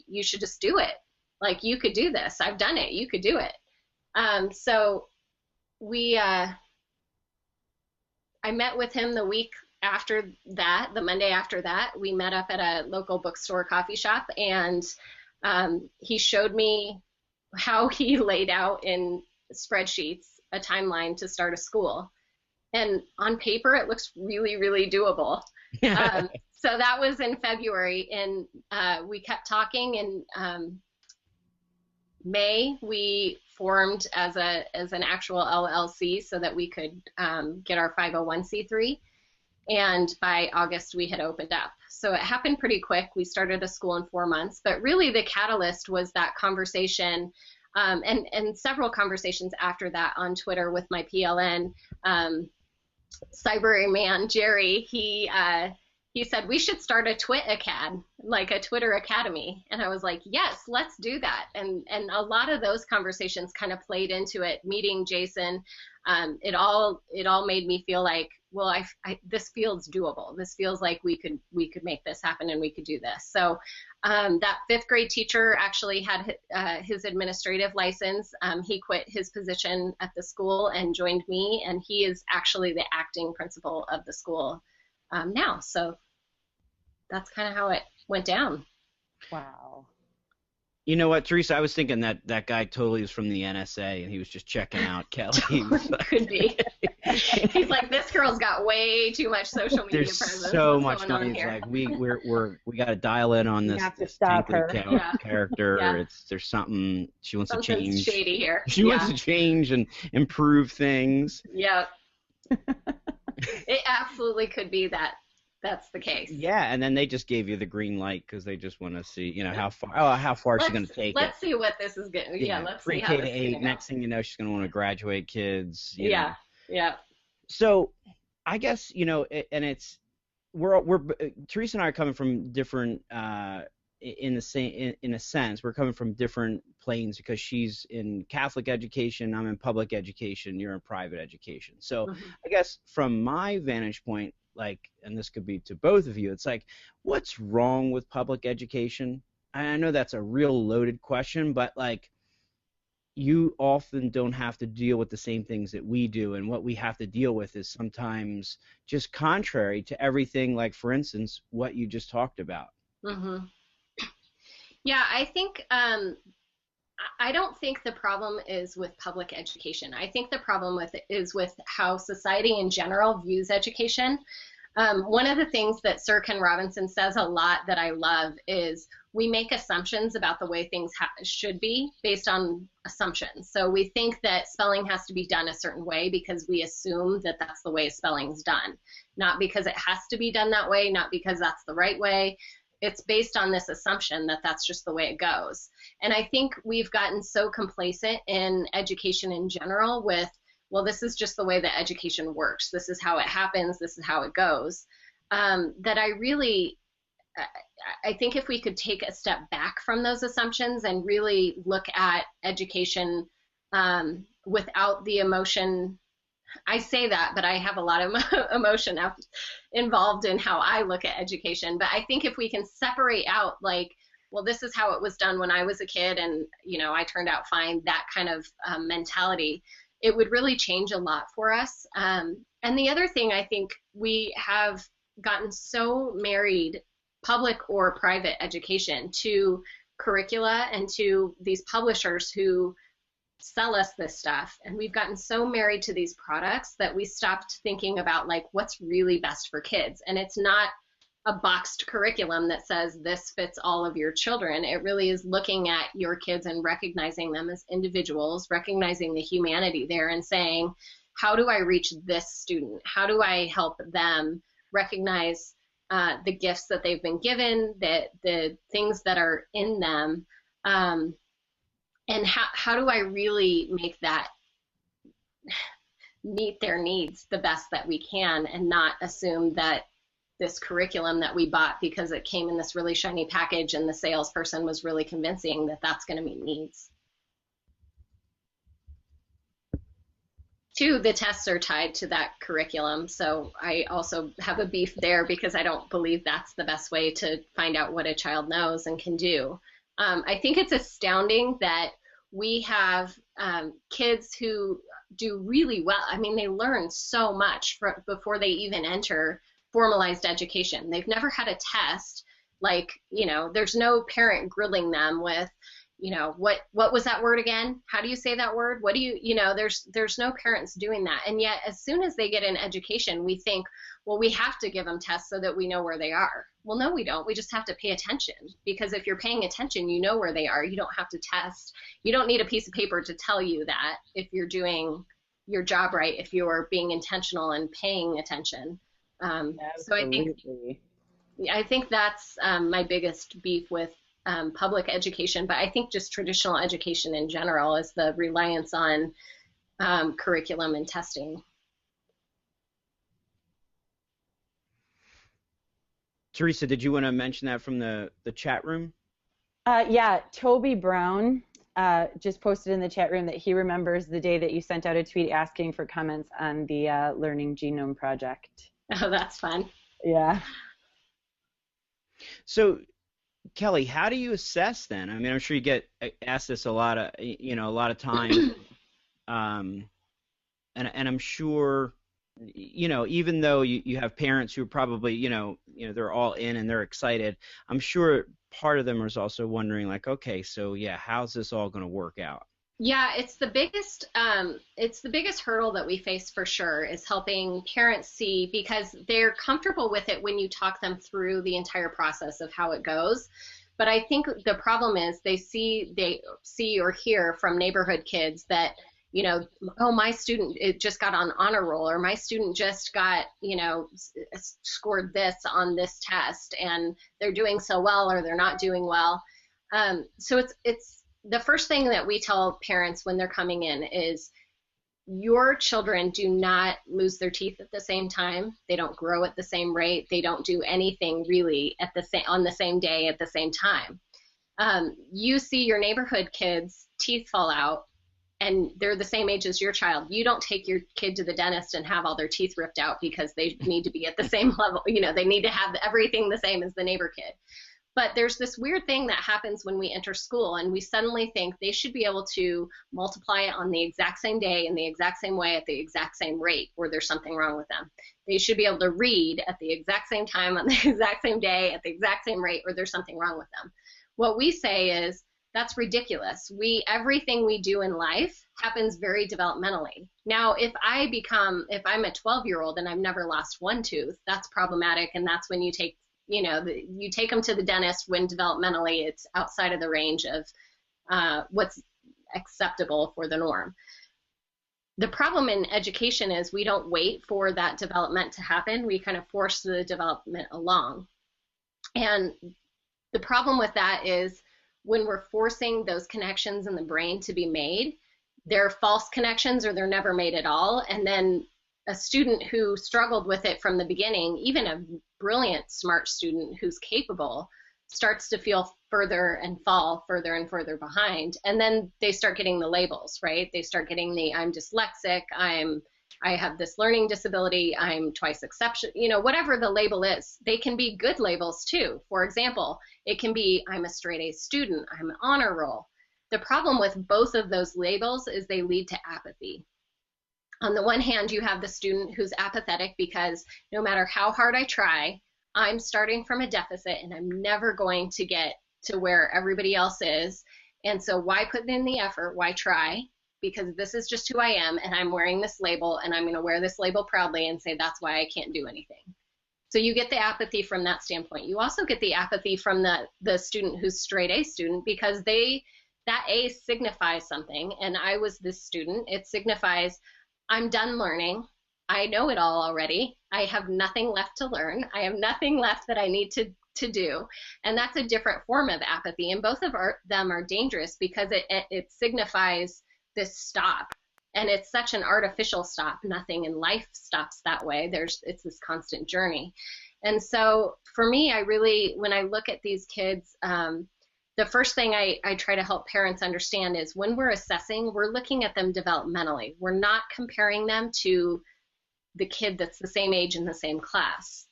you should just do it. Like, you could do this. I've done it. You could do it. So I met with him the week after that, the Monday after that. We met up at a local bookstore coffee shop, and he showed me how he laid out in spreadsheets a timeline to start a school. And on paper, it looks really, really doable. So that was in February, and we kept talking. In May, we formed as an actual LLC so that we could get our 501c3. And by August, we had opened up. So it happened pretty quick. We started a school in 4 months. But really, the catalyst was that conversation, and several conversations after that on Twitter with my PLN. Cyberman Jerry, he said, we should start a like a Twitter academy. And I was like, yes, let's do that. And a lot of those conversations kind of played into it. Meeting Jason, it all made me feel like, well, this feels doable. This feels like we could make this happen, and we could do this. So that fifth grade teacher actually had his administrative license. He quit his position at the school and joined me, and he is actually the acting principal of the school now. So that's kind of how it went down. Wow. You know what, Teresa? I was thinking that guy totally was from the NSA, and he was just checking out Kelly. Could be. He's like, this girl's got way too much social media There's presence. so What's much going on money. It's here? like we got to dial in on this. You have to stop her. Character. Yeah. There's something she wants to Something's change. shady here. She wants to change and improve things. Yeah. It absolutely could be that. That's the case. Yeah, and then they just gave you the green light because they just want to see, you know, how far she's going to take it. Let's see what this is going. Yeah, let's see how Pre-K this to is 8. gonna Next thing you know, she's going to want to graduate kids. You Yeah, know. yeah. So, I guess, you know, and it's we're Teresa and I are coming from different in a sense we're coming from different planes, because she's in Catholic education, I'm in public education, you're in private education. So I guess from my vantage point, like, and this could be to both of you, it's like, what's wrong with public education? I know that's a real loaded question, but like, you often don't have to deal with the same things that we do, and what we have to deal with is sometimes just contrary to everything, like, for instance, what you just talked about. Yeah, I think I don't think the problem is with public education. I think the problem is with how society in general views education. One of the things that Sir Ken Robinson says a lot that I love is we make assumptions about the way things should be based on assumptions. So we think that spelling has to be done a certain way because we assume that that's the way spelling is done, not because it has to be done that way, not because that's the right way. It's based on this assumption that that's just the way it goes. And I think we've gotten so complacent in education in general with, well, this is just the way that education works. This is how it happens. This is how it goes. That I think if we could take a step back from those assumptions and really look at education without the emotion. I say that, but I have a lot of emotion involved in how I look at education. But I think if we can separate out, like, well, this is how it was done when I was a kid and, I turned out fine, that kind of mentality, it would really change a lot for us. And the other thing, I think we have gotten so married, public or private education, to curricula and to these publishers who sell us this stuff. And we've gotten so married to these products that we stopped thinking about, like, what's really best for kids. And it's not a boxed curriculum that says this fits all of your children. It really is looking at your kids and recognizing them as individuals, recognizing the humanity there and saying, how do I reach this student? How do I help them recognize the gifts that they've been given, the things that are in them, and how do I really make that meet their needs the best that we can, and not assume that this curriculum that we bought because it came in this really shiny package and the salesperson was really convincing that that's going to meet needs. Two, the tests are tied to that curriculum, so I also have a beef there because I don't believe that's the best way to find out what a child knows and can do. I think it's astounding that we have kids who do really well. I mean, they learn so much before they even enter formalized education. They've never had a test, like, there's no parent grilling them with, what was that word again? How do you say that word? What do you, there's no parents doing that. And yet, as soon as they get in education, we think, well, we have to give them tests so that we know where they are. Well, no, we don't. We just have to pay attention, because if you're paying attention, you know where they are. You don't have to test. You don't need a piece of paper to tell you that if you're doing your job right, if you're being intentional and paying attention. So I think that's my biggest beef with public education, but I think just traditional education in general is the reliance on curriculum and testing. Teresa, did you want to mention that from the chat room? Yeah, Toby Brown just posted in the chat room that he remembers the day that you sent out a tweet asking for comments on the Learning Genome Project. Oh, that's fun. Yeah. So, Kelly, how do you assess then? I mean, I'm sure you get asked this a lot of times, and I'm sure, even though you have parents who are probably, they're all in and they're excited, I'm sure part of them is also wondering, like, okay, so yeah, how's this all going to work out? Yeah, it's the biggest hurdle that we face for sure, is helping parents see, because they're comfortable with it when you talk them through the entire process of how it goes. But I think the problem is they see or hear from neighborhood kids that, oh, my student, it just got on honor roll, or my student just got, scored this on this test and they're doing so well, or they're not doing well. So it's the first thing that we tell parents when they're coming in is, your children do not lose their teeth at the same time. They don't grow at the same rate. They don't do anything really on the same day at the same time. You see your neighborhood kids' teeth fall out, and they're the same age as your child. You don't take your kid to the dentist and have all their teeth ripped out because they need to be at the same level. They need to have everything the same as the neighbor kid. But there's this weird thing that happens when we enter school, and we suddenly think they should be able to multiply it on the exact same day in the exact same way at the exact same rate, or there's something wrong with them. They should be able to read at the exact same time on the exact same day at the exact same rate, or there's something wrong with them. What we say is, That's ridiculous. Everything we do in life happens very developmentally. Now, if I'm a 12-year-old and I've never lost one tooth, that's problematic, and that's when you take them to the dentist when developmentally it's outside of the range of what's acceptable for the norm. The problem in education is we don't wait for that development to happen. We kind of force the development along. And the problem with that is when we're forcing those connections in the brain to be made, they're false connections or they're never made at all. And then a student who struggled with it from the beginning, even a brilliant, smart student who's capable, starts to feel further and fall further and further behind. And then they start getting the labels, right? They start getting I'm dyslexic, I have this learning disability, I'm twice exception, whatever the label is. They can be good labels too. For example, it can be I'm a straight A student, I'm an honor roll. The problem with both of those labels is they lead to apathy. On the one hand, you have the student who's apathetic because no matter how hard I try, I'm starting from a deficit and I'm never going to get to where everybody else is. And so why put in the effort? Why try? Because this is just who I am, and I'm wearing this label, and I'm going to wear this label proudly and say that's why I can't do anything. So you get the apathy from that standpoint. You also get the apathy from the student who's straight A student, because that A signifies something, and I was this student. It signifies I'm done learning. I know it all already. I have nothing left to learn. I have nothing left that I need to do. And that's a different form of apathy, and both of them are dangerous because it signifies this stop, and it's such an artificial stop. Nothing in life stops that way. It's this constant journey. And so for me, when I look at these kids, the first thing I try to help parents understand is when we're assessing, we're looking at them developmentally. We're not comparing them to the kid that's the same age in the same class.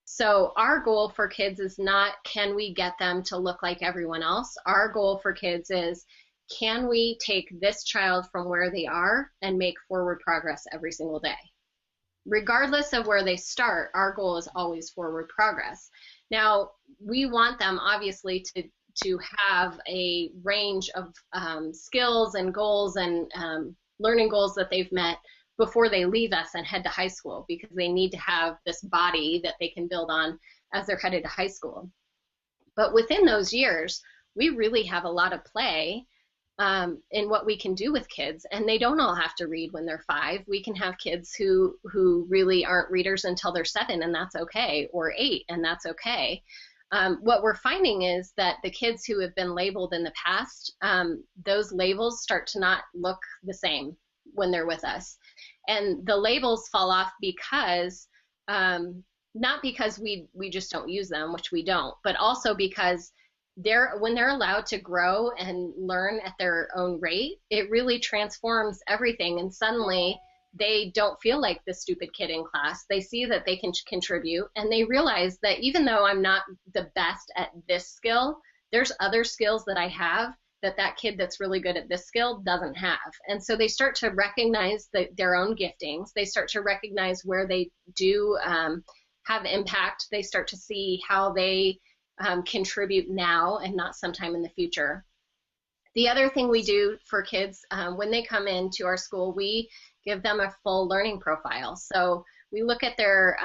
So our goal for kids is not, can we get them to look like everyone else? Our goal for kids is, can we take this child from where they are and make forward progress every single day? Regardless of where they start, our goal is always forward progress. Now, we want them obviously to have a range of skills and goals and learning goals that they've met before they leave us and head to high school, because they need to have this body that they can build on as they're headed to high school. But within those years, we really have a lot of play in what we can do with kids, and they don't all have to read when they're 5. We can have kids who really aren't readers until they're 7, and that's okay, or 8, and that's okay. What we're finding is that the kids who have been labeled in the past, those labels start to not look the same when they're with us. And the labels fall off because, not because we just don't use them, which we don't, but also because when they're allowed to grow and learn at their own rate, it really transforms everything. And suddenly they don't feel like the stupid kid in class. They see that they can contribute, and they realize that even though I'm not the best at this skill, there's other skills that I have that kid that's really good at this skill doesn't have. And so they start to recognize their own giftings. They start to recognize where they do have impact. They start to see how they contribute now and not sometime in the future. The other thing we do for kids, when they come into our school, we give them a full learning profile. So we look at their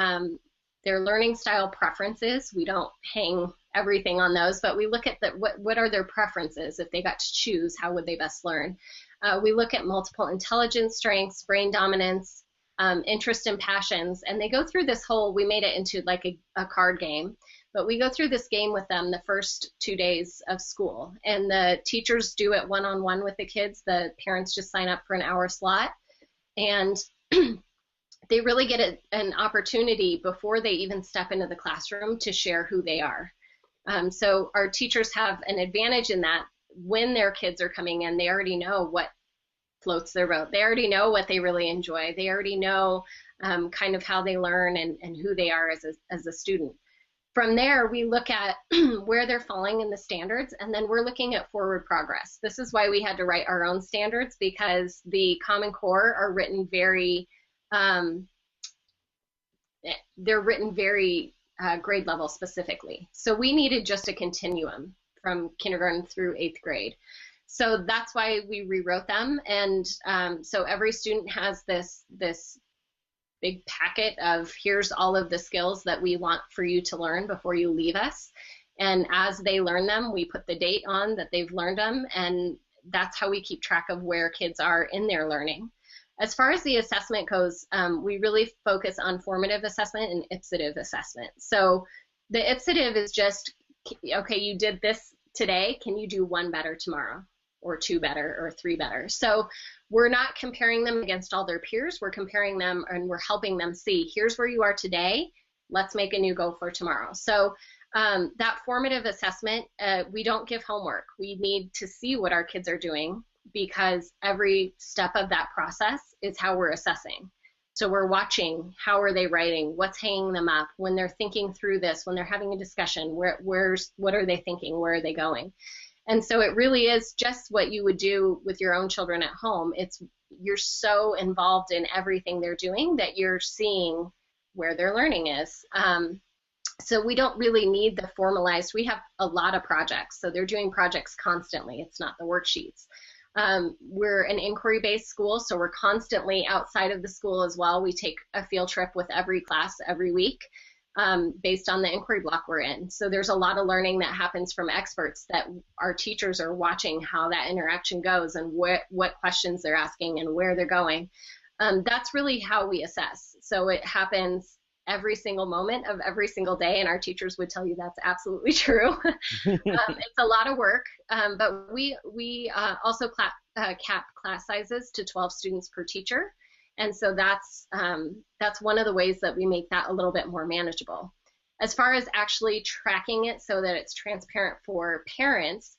learning style preferences. We don't hang everything on those, but we look at what are their preferences. If they got to choose, how would they best learn? We look at multiple intelligence strengths, brain dominance, interest and passions, and they go through this whole, we made it into like a card game. But we go through this game with them the first 2 days of school, and the teachers do it one-on-one with the kids. The parents just sign up for an hour slot, and they really get an opportunity before they even step into the classroom to share who they are. So our teachers have an advantage in that when their kids are coming in, they already know what floats their boat. They already know what they really enjoy. They already know kind of how they learn and who they are as a student. From there, we look at where they're falling in the standards, and then we're looking at forward progress. This is why we had to write our own standards, because the Common Core are written very, grade level specifically. So we needed just a continuum from kindergarten through 8th grade. So that's why we rewrote them. And so every student has this big packet of here's all of the skills that we want for you to learn before you leave us. And as they learn them, we put the date on that they've learned them. And that's how we keep track of where kids are in their learning. As far as the assessment goes, we really focus on formative assessment and ipsative assessment. So the ipsative is just, okay, you did this today, can you do 1 better tomorrow, or 2 better, or 3 better? So we're not comparing them against all their peers, we're comparing them and we're helping them see, here's where you are today, let's make a new goal for tomorrow. So that formative assessment, we don't give homework. We need to see what our kids are doing, because every step of that process is how we're assessing. So we're watching, how are they writing, what's hanging them up, when they're thinking through this, when they're having a discussion, what are they thinking, where are they going? And so it really is just what you would do with your own children at home. You're so involved in everything they're doing that you're seeing where their learning is. So we don't really need the formalized, we have a lot of projects, so they're doing projects constantly, it's not the worksheets. We're an inquiry-based school, so we're constantly outside of the school as well. We take a field trip with every class every week based on the inquiry block we're in. So there's a lot of learning that happens from experts that our teachers are watching how that interaction goes and what questions they're asking and where they're going. That's really how we assess. So it happens every single moment of every single day, and our teachers would tell you that's absolutely true. It's a lot of work, but we also cap class sizes to 12 students per teacher, and so that's one of the ways that we make that a little bit more manageable. As far as actually tracking it so that it's transparent for parents,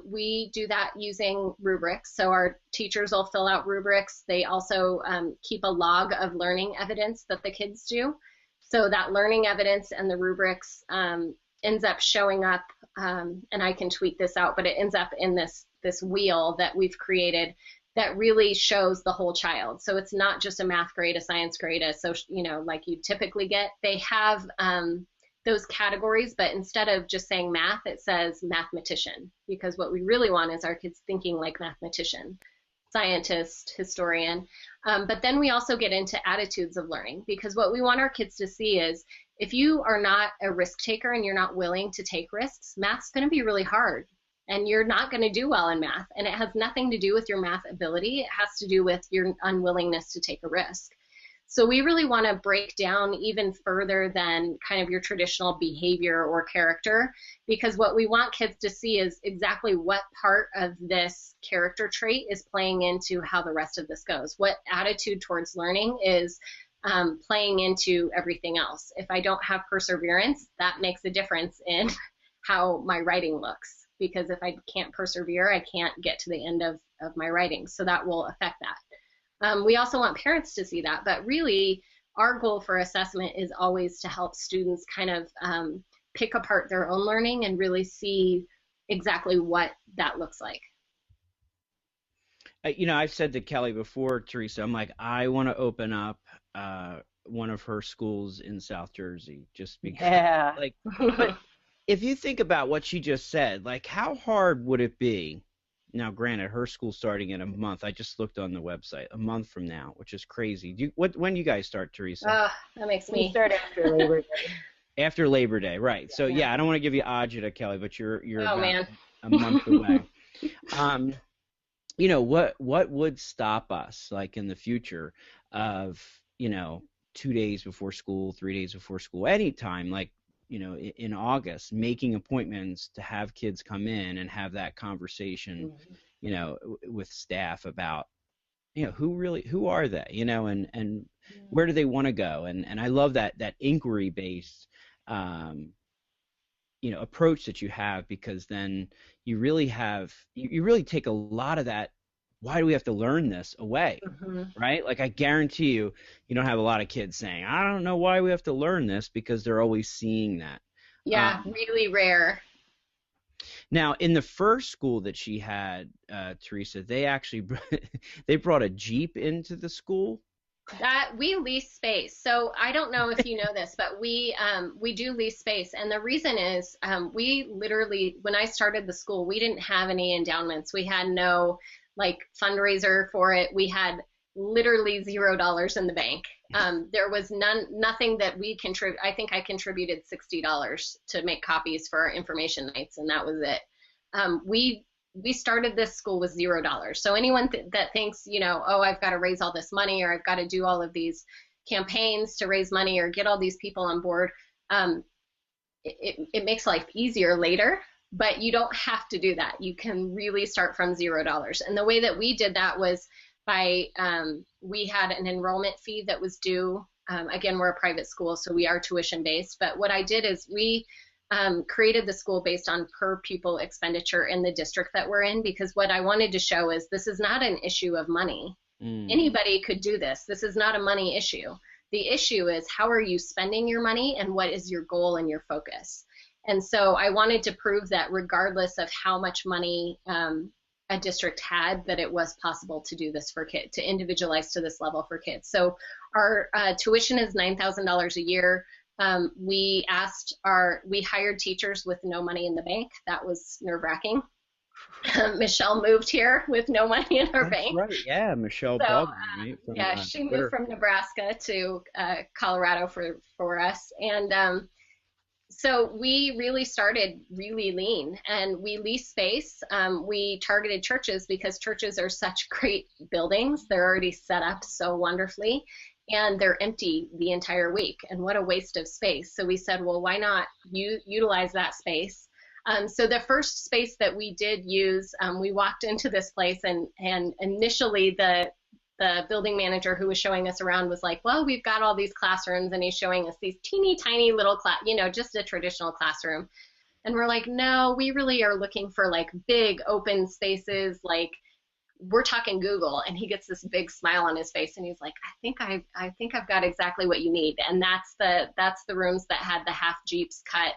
we do that using rubrics. So our teachers will fill out rubrics. They also keep a log of learning evidence that the kids do. So that learning evidence and the rubrics ends up showing up, and I can tweet this out, but it ends up in this wheel that we've created that really shows the whole child. So it's not just a math grade, a science grade, a social, like you typically get. They have those categories, but instead of just saying math, it says mathematician, because what we really want is our kids thinking like mathematician, scientist, historian. But then we also get into attitudes of learning, because what we want our kids to see is if you are not a risk taker and you're not willing to take risks, math's going to be really hard and you're not going to do well in math. And it has nothing to do with your math ability. It has to do with your unwillingness to take a risk. So we really want to break down even further than kind of your traditional behavior or character, because what we want kids to see is exactly what part of this character trait is playing into how the rest of this goes. What attitude towards learning is playing into everything else. If I don't have perseverance, that makes a difference in how my writing looks, because if I can't persevere, I can't get to the end of my writing. So that will affect that. We also want parents to see that, but really our goal for assessment is always to help students kind of pick apart their own learning and really see exactly what that looks like. I've said to Kelly before, Teresa, I'm like, I want to open up one of her schools in South Jersey, just because, but if you think about what she just said, like, how hard would it be? Now, granted, her school's starting in a month. I just looked on the website, a month from now, which is crazy. When do you guys start, Teresa? That makes me. We start after Labor Day. After Labor Day, right. So, yeah, I don't want to give you agita, Kelly, but you're about a month away. What would stop us, like, in the future of, 2 days before school, 3 days before school, anytime, like, in August, making appointments to have kids come in and have that conversation, with staff about, who are they, and where do they want to go? And I love that inquiry-based, approach that you have, because then you really take a lot of that, why do we have to learn this, away, right? Like, I guarantee you don't have a lot of kids saying, I don't know why we have to learn this, because they're always seeing that. Yeah, really rare. Now, in the first school that she had, Teresa, they actually they brought a Jeep into the school. That we lease space. So I don't know if you know this, but we do lease space, and the reason is we literally, when I started the school, we didn't have any endowments. We had no like fundraiser for it. We had literally $0 in the bank. There was nothing that we contribute. I think I contributed $60 to make copies for our information nights, and that was it. We started this school with $0. So anyone that thinks, you know, oh, I've got to raise all this money, or I've got to do all of these campaigns to raise money or get all these people on board, it makes life easier later, but you don't have to do that. You can really start from $0. And the way that we did that was by, we had an enrollment fee that was due. Again, we're a private school, so we are tuition based. But what I did is we created the school based on per pupil expenditure in the district that we're in, because what I wanted to show is this is not an issue of money. Anybody could do this. This is not a money issue. The issue is how are you spending your money and what is your goal and your focus. And so I wanted to prove that regardless of how much money a district had, that it was possible to do this for kids, to individualize to this level for kids. So our tuition is $9,000 a year. We hired teachers with no money in the bank. That was nerve-wracking. Michelle moved here with no money in her bank. Right, yeah, Michelle Baldwin, right? Yeah, she moved from Nebraska to Colorado for us. And so we really started really lean, and we leased space. We targeted churches because churches are such great buildings. They're already set up so wonderfully, and they're empty the entire week. And what a waste of space. So we said, well, why not utilize that space? So the first space that we did use, we walked into this place, and initially the building manager who was showing us around was like, well, we've got all these classrooms, and he's showing us these teeny tiny little just a traditional classroom. And we're like, no, we really are looking for like big open spaces, like we're talking Google. And he gets this big smile on his face, and he's like, I think I've got exactly what you need. And that's the rooms that had the half Jeeps cut.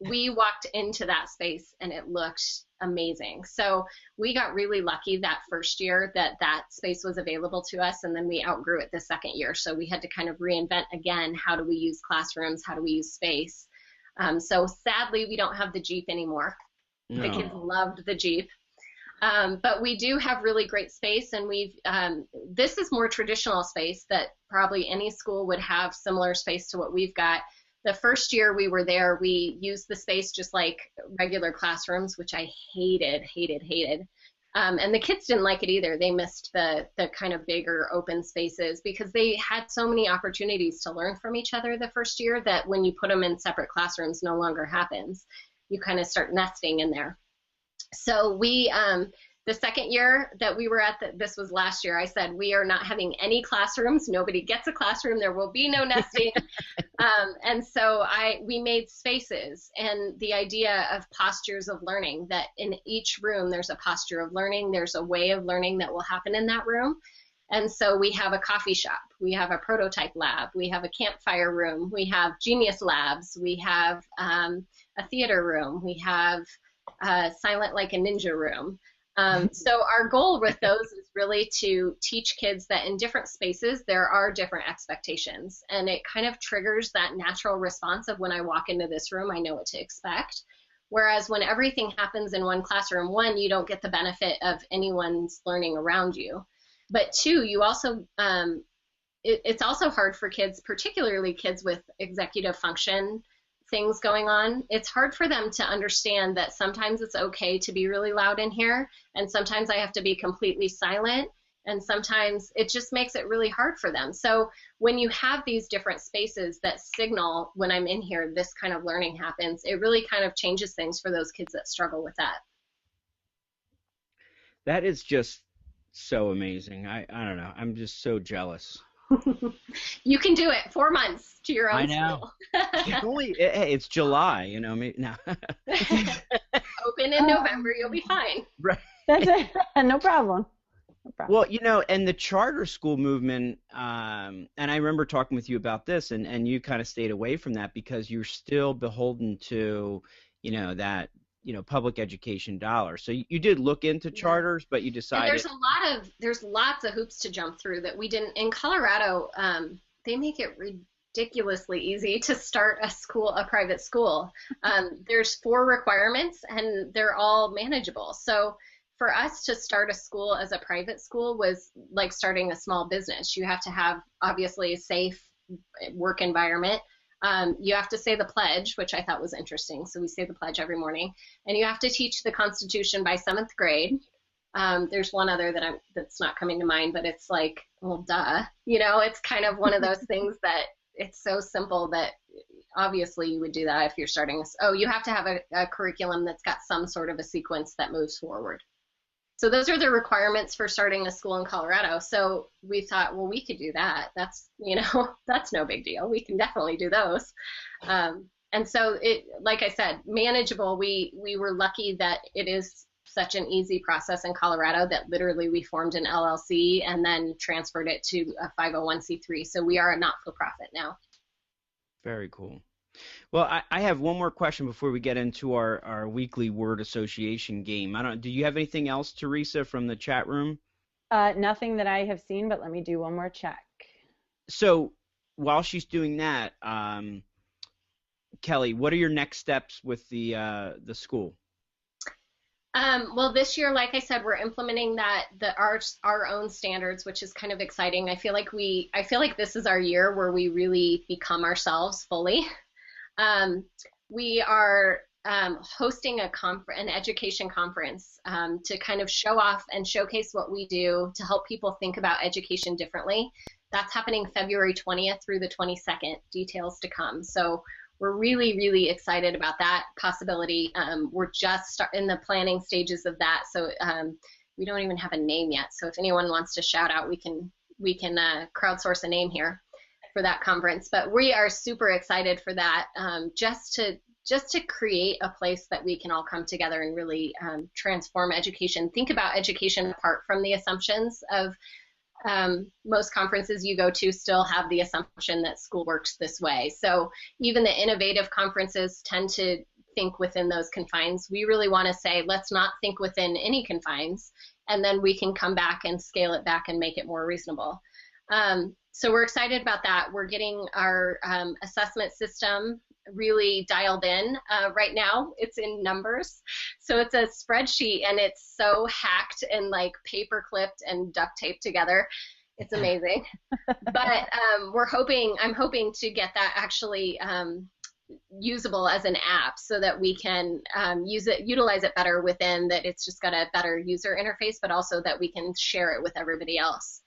We walked into that space and it looked amazing. So we got really lucky that first year that space was available to us, and then we outgrew it the second year. So we had to kind of reinvent again, how do we use classrooms, how do we use space? So sadly, we don't have the Jeep anymore. No. The kids loved the Jeep. But we do have really great space, and this is more traditional space that probably any school would have similar space to what we've got. The first year we were there, we used the space just like regular classrooms, which I hated. And the kids didn't like it either. They missed the kind of bigger open spaces because they had so many opportunities to learn from each other the first year that when you put them in separate classrooms, no longer happens. You kind of start nesting in there. So the second year that we were this was last year, I said, we are not having any classrooms. Nobody gets a classroom. There will be no nesting. And so we made spaces, and the idea of postures of learning, that in each room there's a posture of learning. There's a way of learning that will happen in that room. And so we have a coffee shop. We have a prototype lab. We have a campfire room. We have genius labs. We have a theater room. We have silent like a ninja room. So our goal with those is really to teach kids that in different spaces there are different expectations, and it kind of triggers that natural response of when I walk into this room, I know what to expect. Whereas when everything happens in one classroom, one, you don't get the benefit of anyone's learning around you, but two, you also it's also hard for kids, particularly kids with executive function things going on. It's hard for them to understand that sometimes it's okay to be really loud in here, and sometimes I have to be completely silent, and sometimes it just makes it really hard for them. So when you have these different spaces that signal when I'm in here, this kind of learning happens, it really kind of changes things for those kids that struggle with that. That is just so amazing. I don't know. I'm just so jealous. You can do it. 4 months to your own school. It's July, you know. No. Open in November, you'll be fine. Right. That's it. No problem. Well, you know, and the charter school movement, and I remember talking with you about this, and you kind of stayed away from that because you're still beholden to, you know, that public education dollars. So you did look into charters, but you decided. And there's lots of hoops to jump through that we didn't in Colorado. They make it ridiculously easy to start a private school. There's 4 requirements and they're all manageable. So for us to start a school as a private school was like starting a small business. You have to have obviously a safe work environment. You have to say the pledge, which I thought was interesting. So we say the pledge every morning, and you have to teach the Constitution by 7th grade. There's one other that's not coming to mind, but it's like, well, duh. It's kind of one of those things that it's so simple that obviously you would do that if you're starting. You have to have a curriculum that's got some sort of a sequence that moves forward. So those are the requirements for starting a school in Colorado. So we thought, well, we could do that. That's, that's no big deal. We can definitely do those. And so like I said, manageable. We were lucky that it is such an easy process in Colorado that literally we formed an LLC and then transferred it to a 501c3. So we are a not-for-profit now. Very cool. Well, I have one more question before we get into our weekly word association game. Do you have anything else, Teresa, from the chat room? Nothing that I have seen, but let me do one more check. So while she's doing that, Kelly, what are your next steps with the school? Well, this year, like I said, we're implementing our own standards, which is kind of exciting. I feel like this is our year where we really become ourselves fully. We are hosting an education conference to kind of show off and showcase what we do to help people think about education differently. That's happening February 20th through the 22nd. Details to come. So we're really, really excited about that possibility. We're just in the planning stages of that, so we don't even have a name yet. So if anyone wants to shout out, we can crowdsource a name here for that conference. But we are super excited for that, just to create a place that we can all come together and really transform education. Think about education apart from the assumptions of most conferences you go to still have the assumption that school works this way. So even the innovative conferences tend to think within those confines. We really want to say, let's not think within any confines, and then we can come back and scale it back and make it more reasonable. So we're excited about that. We're getting our assessment system really dialed in right now. It's in numbers. So it's a spreadsheet and it's so hacked and like paper clipped and duct taped together. It's amazing. But I'm hoping to get that actually usable as an app so that we can utilize it better within that. It's just got a better user interface, but also that we can share it with everybody else.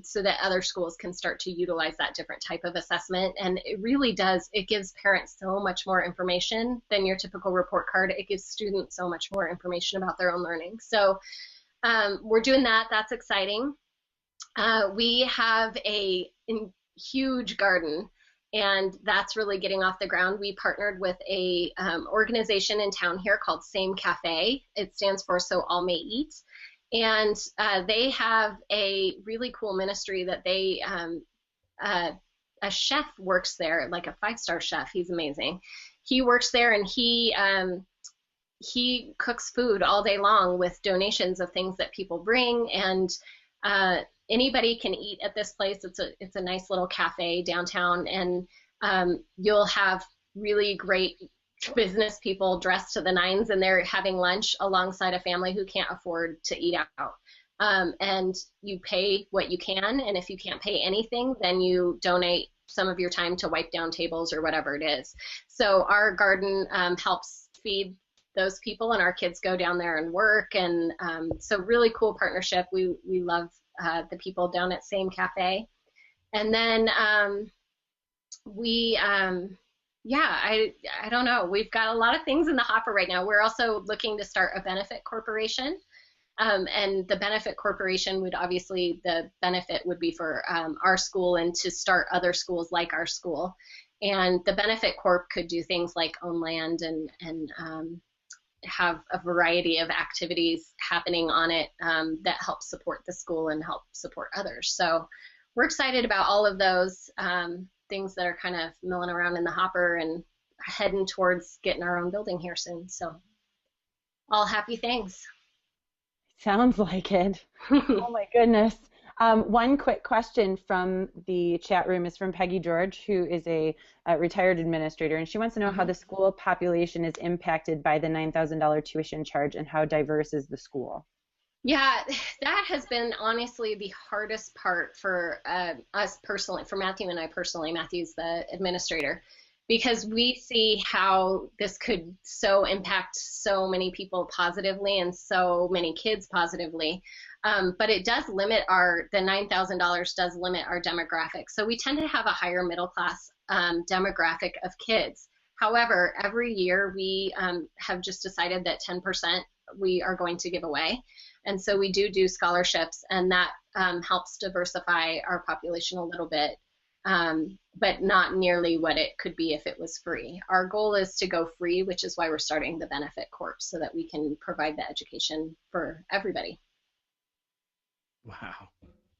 So that other schools can start to utilize that different type of assessment. And it really does, it gives parents so much more information than your typical report card. It gives students so much more information about their own learning. So we're doing that. That's exciting. We have a huge garden, and that's really getting off the ground. We partnered with a organization in town here called Same Cafe. It stands for So All May Eat. And they have a really cool ministry that they, a chef works there, like a 5-star chef. He's amazing. He works there and he cooks food all day long with donations of things that people bring. And anybody can eat at this place. It's a nice little cafe downtown, and you'll have really great business people dressed to the nines, and they're having lunch alongside a family who can't afford to eat out. And you pay what you can, and if you can't pay anything, then you donate some of your time to wipe down tables or whatever it is. So our garden helps feed those people, and our kids go down there and work, and so really cool partnership. We love the people down at Same Cafe. And then I don't know. We've got a lot of things in the hopper right now. We're also looking to start a benefit corporation. And the benefit corporation would obviously, the benefit would be for our school and to start other schools like our school. And the benefit corp could do things like own land and have a variety of activities happening on it that help support the school and help support others. So we're excited about all of those things that are kind of milling around in the hopper and heading towards getting our own building here soon. So All happy things. Sounds like it. Oh my goodness. One quick question from the chat room is from Peggy George, who is a retired administrator, and she wants to know how the school population is impacted by the $9,000 tuition charge and how diverse is the school? Yeah, that has been honestly the hardest part for us personally, for Matthew and I personally. Matthew's the administrator, because we see how this could so impact so many people positively and so many kids positively. But it does limit the $9,000 does limit our demographic. So we tend to have a higher middle class demographic of kids. However, every year we have just decided that 10% we are going to give away. And so we do scholarships, and that helps diversify our population a little bit. But not nearly what it could be if it was free. Our goal is to go free, which is why we're starting the Benefit Corps, so that we can provide the education for everybody. Wow.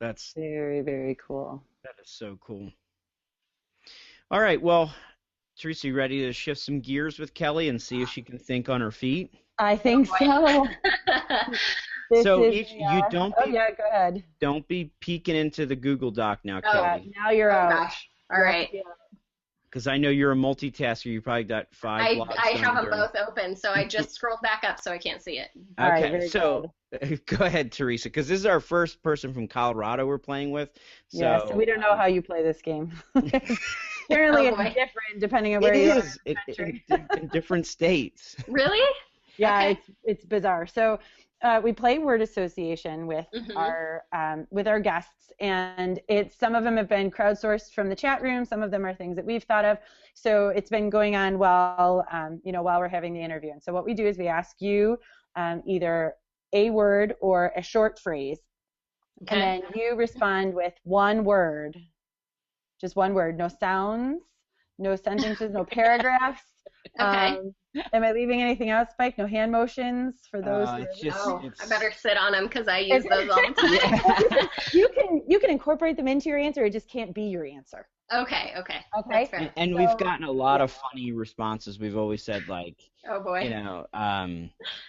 That's very, very cool. That is so cool. All right, well, Teresa, you ready to shift some gears with Kelly and see if she can think on her feet? I think so. So you don't be, go ahead. Don't be peeking into the Google Doc now, Kelly. Now you're out. Gosh. All right. Because I know you're a multitasker. You probably got 5 blogs. I have them both open, so I just scrolled back up so I can't see it. Okay, so go ahead, Teresa, because this is our first person from Colorado we're playing with. So we don't know how you play this game. Apparently it's different depending on where you are in the country. In different states. Really? Yeah, okay. It's bizarre. So we play word association with our guests, and some of them have been crowdsourced from the chat room. Some of them are things that we've thought of. So it's been going on while we're having the interview. And so what we do is we ask you either a word or a short phrase, and then you respond with one word, just one word, no sounds, no sentences, no paragraphs. Okay. Am I leaving anything out, Spike? No hand motions for those? I better sit on them because I use those all the time. You can incorporate them into your answer. It just can't be your answer. Okay. And we've gotten a lot of funny responses. We've always said, like, oh boy,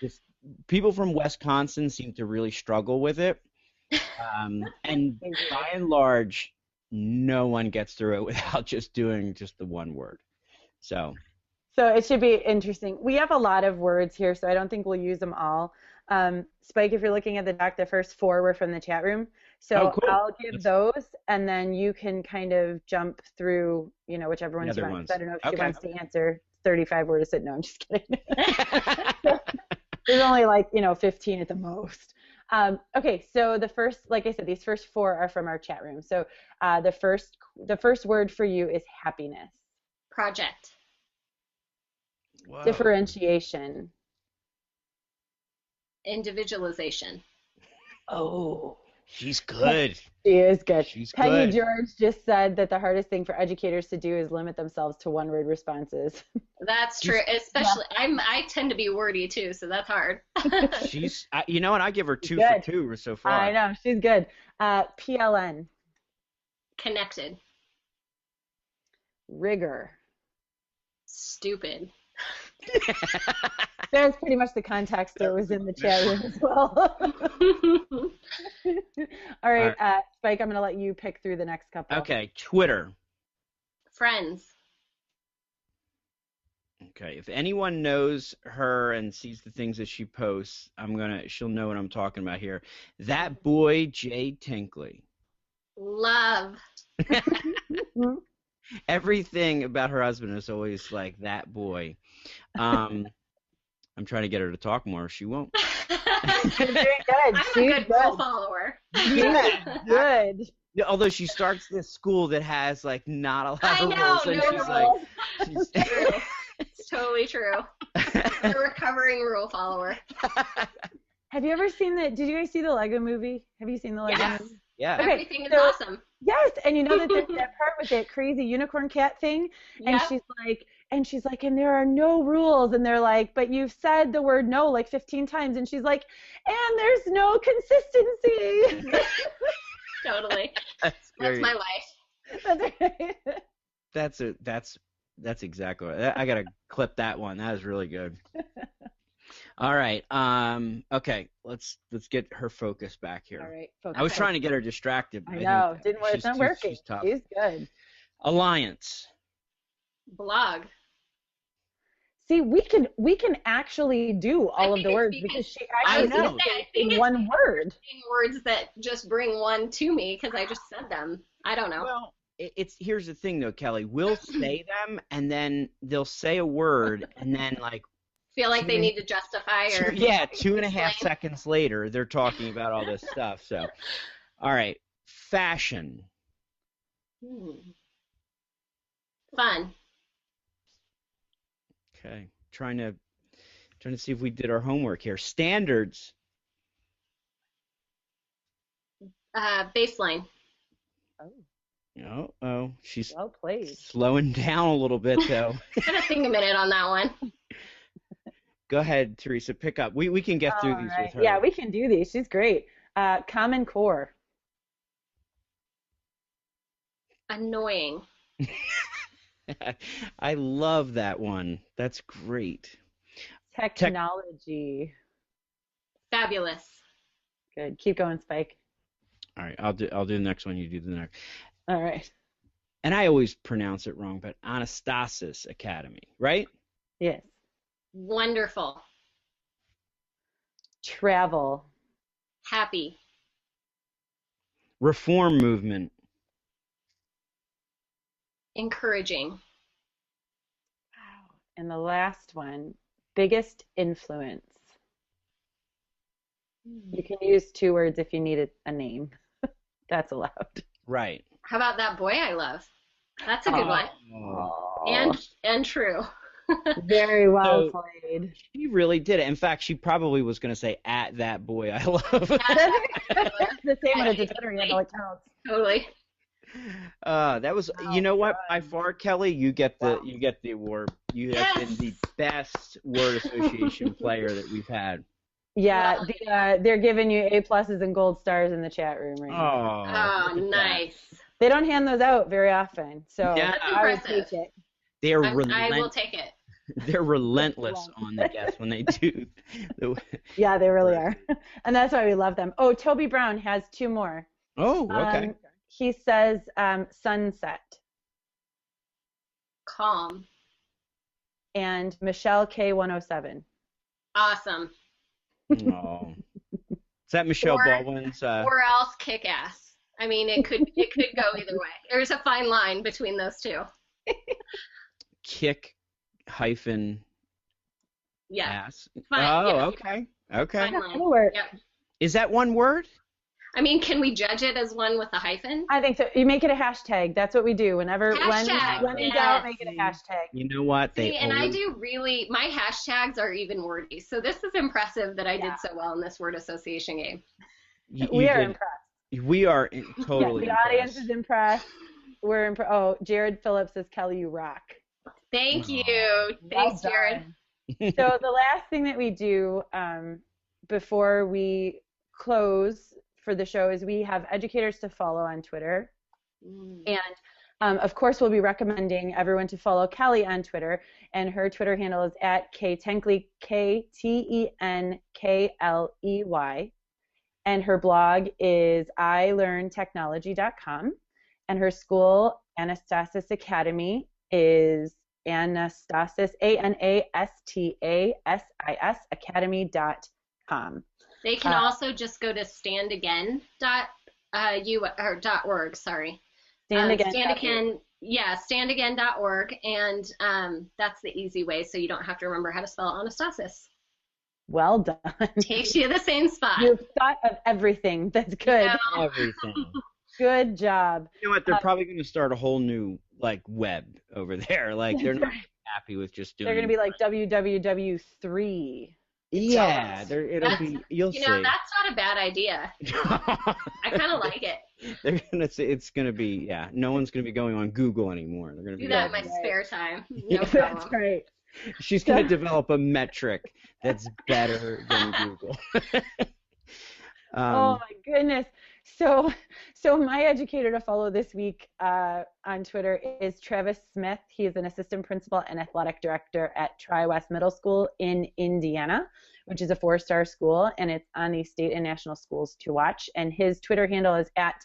just people from Wisconsin seem to really struggle with it. And by and large, no one gets through it without just doing just the one word. So it should be interesting. We have a lot of words here, so I don't think we'll use them all. Spike, if you're looking at the doc, the first 4 were from the chat room. So cool. I'll give those, and then you can kind of jump through, whichever ones you want. I don't know if she wants to answer 35 words. No, I'm just kidding. There's only 15 at the most. Okay, so the first, like I said, these first 4 are from our chat room. So the first word for you is happiness. Project. Whoa. Differentiation. Individualization. Oh, she's good. She is good. Peggy George just said that the hardest thing for educators to do is limit themselves to one-word responses. That's true. Especially, I tend to be wordy too, so that's hard. She's, and I give her 2 for 2 so far. I know, she's good. PLN. Connected. Rigor. Stupid. That's pretty much the context that was in the chat room as well. All right, Spike, I'm going to let you pick through the next couple. Okay, Twitter. Friends. Okay, if anyone knows her and sees the things that she posts, she'll know what I'm talking about here. That boy, Jay Tenkely. Love. Everything about her husband is always like that boy. I'm trying to get her to talk more. She won't. She's doing good. I'm a good rule follower. Yeah, good. Although she starts this school that has not a lot of rules, and she's true. It's totally true. I'm a recovering rule follower. Have you ever seen did you guys see the Lego movie? Have you seen the Lego movie? Yeah. Okay, everything is awesome. Yes, and you know that there's that part with that crazy unicorn cat thing, and she's like, and there are no rules, and they're like, but you've said the word no 15 times, and she's like, and there's no consistency. Totally. That's my life. That's right. That's exactly right. I gotta clip that one. That is really good. All right. Okay. Let's get her focus back here. All right. Focus. I was trying to get her distracted. But I know. Didn't work. She's It's not too, working. She's tough. She's good. Alliance. Blog. See, we can actually do all of the words because she actually know. said it in one word. Words that just bring one to me because I just said them. I don't know. Well, here's the thing though, Kelly. We'll say them and then they'll say a word and then like feel like they need to justify or 2.5 seconds later they're talking about all this stuff. So, all right, fashion. Fun. Okay, trying to see if we did our homework here. Standards. Baseline. Oh, she's well played. Slowing down a little bit though. Gotta think a minute on that one. Go ahead, Teresa. Pick up. We can get through these with her. Yeah, we can do these. She's great. Common Core. Annoying. I love that one. That's great. Technology. Fabulous. Good. Keep going, Spike. All right, I'll do the next one. You do the next. All right. And I always pronounce it wrong, but Anastasis Academy, right? Yes. Wonderful. Travel. Happy. Reform movement. Encouraging. Wow. And the last one, biggest influence. You can use 2 words if you need a name. That's allowed. Right. How about that boy I love? That's a good one. And true. Very well played. She really did it. In fact, she probably was going to say, "At that boy I love." That's the same as a Twitter handle account. Totally. That was. You know what? By far, Kelly, you get the award. You have been the best word association player that we've had. Yeah, they're giving you A+ and gold stars in the chat room right now. Oh, nice. They don't hand those out very often, so I would take it. I will take it. They're relentless on the guests when they do. Yeah, they really are. And that's why we love them. Oh, Toby Brown has 2 more. Oh, okay. He says sunset. Calm. And Michelle K107. Awesome. Oh. Is that Michelle Baldwin's? Or else kick ass. I mean, it could go either way. There's a fine line between those two. Kick hyphen ass. Okay. Fine line. Yep. Is that one word? I mean, can we judge it as one with a hyphen? I think so. You make it a hashtag. That's what we do. When in doubt, make it a hashtag. You know what? I do really. My hashtags are even wordy. So this is impressive that I did so well in this word association game. We are impressed. We are totally. The audience is impressed. We're impressed. Oh, Jared Phillips says, "Kelly, you rock." Thank you. Thanks, Jared. So the last thing that we do before we close for the show is we have educators to follow on Twitter. And of course, we'll be recommending everyone to follow Kelly on Twitter. And her Twitter handle is at Tenkely, KTENKLEY. And her blog is ilearntechnology.com. And her school, Anastasis Academy, is Anastasis, ANASTASIS Academy.com. They can also just go to standagain.org. Sorry. Standagain.org, and that's the easy way, so you don't have to remember how to spell Anastasis. Well done. Takes you to the same spot. You've thought of everything. That's good. Everything. Good job. You know what? They're probably going to start a whole new web over there. Like they're not happy with just doing. They're going to be like www3. Yeah, it'll be. You'll see. That's not a bad idea. I kind of like it. They're gonna say it's gonna be. Yeah, no one's gonna be going on Google anymore. They're gonna do that in my spare time. No problem. That's great. She's gonna develop a metric that's better than Google. Oh my goodness. So my educator to follow this week on Twitter is Travis Smith. He is an assistant principal and athletic director at Tri-West Middle School in Indiana, which is a 4-star school, and it's on the state and national schools to watch. And his Twitter handle is at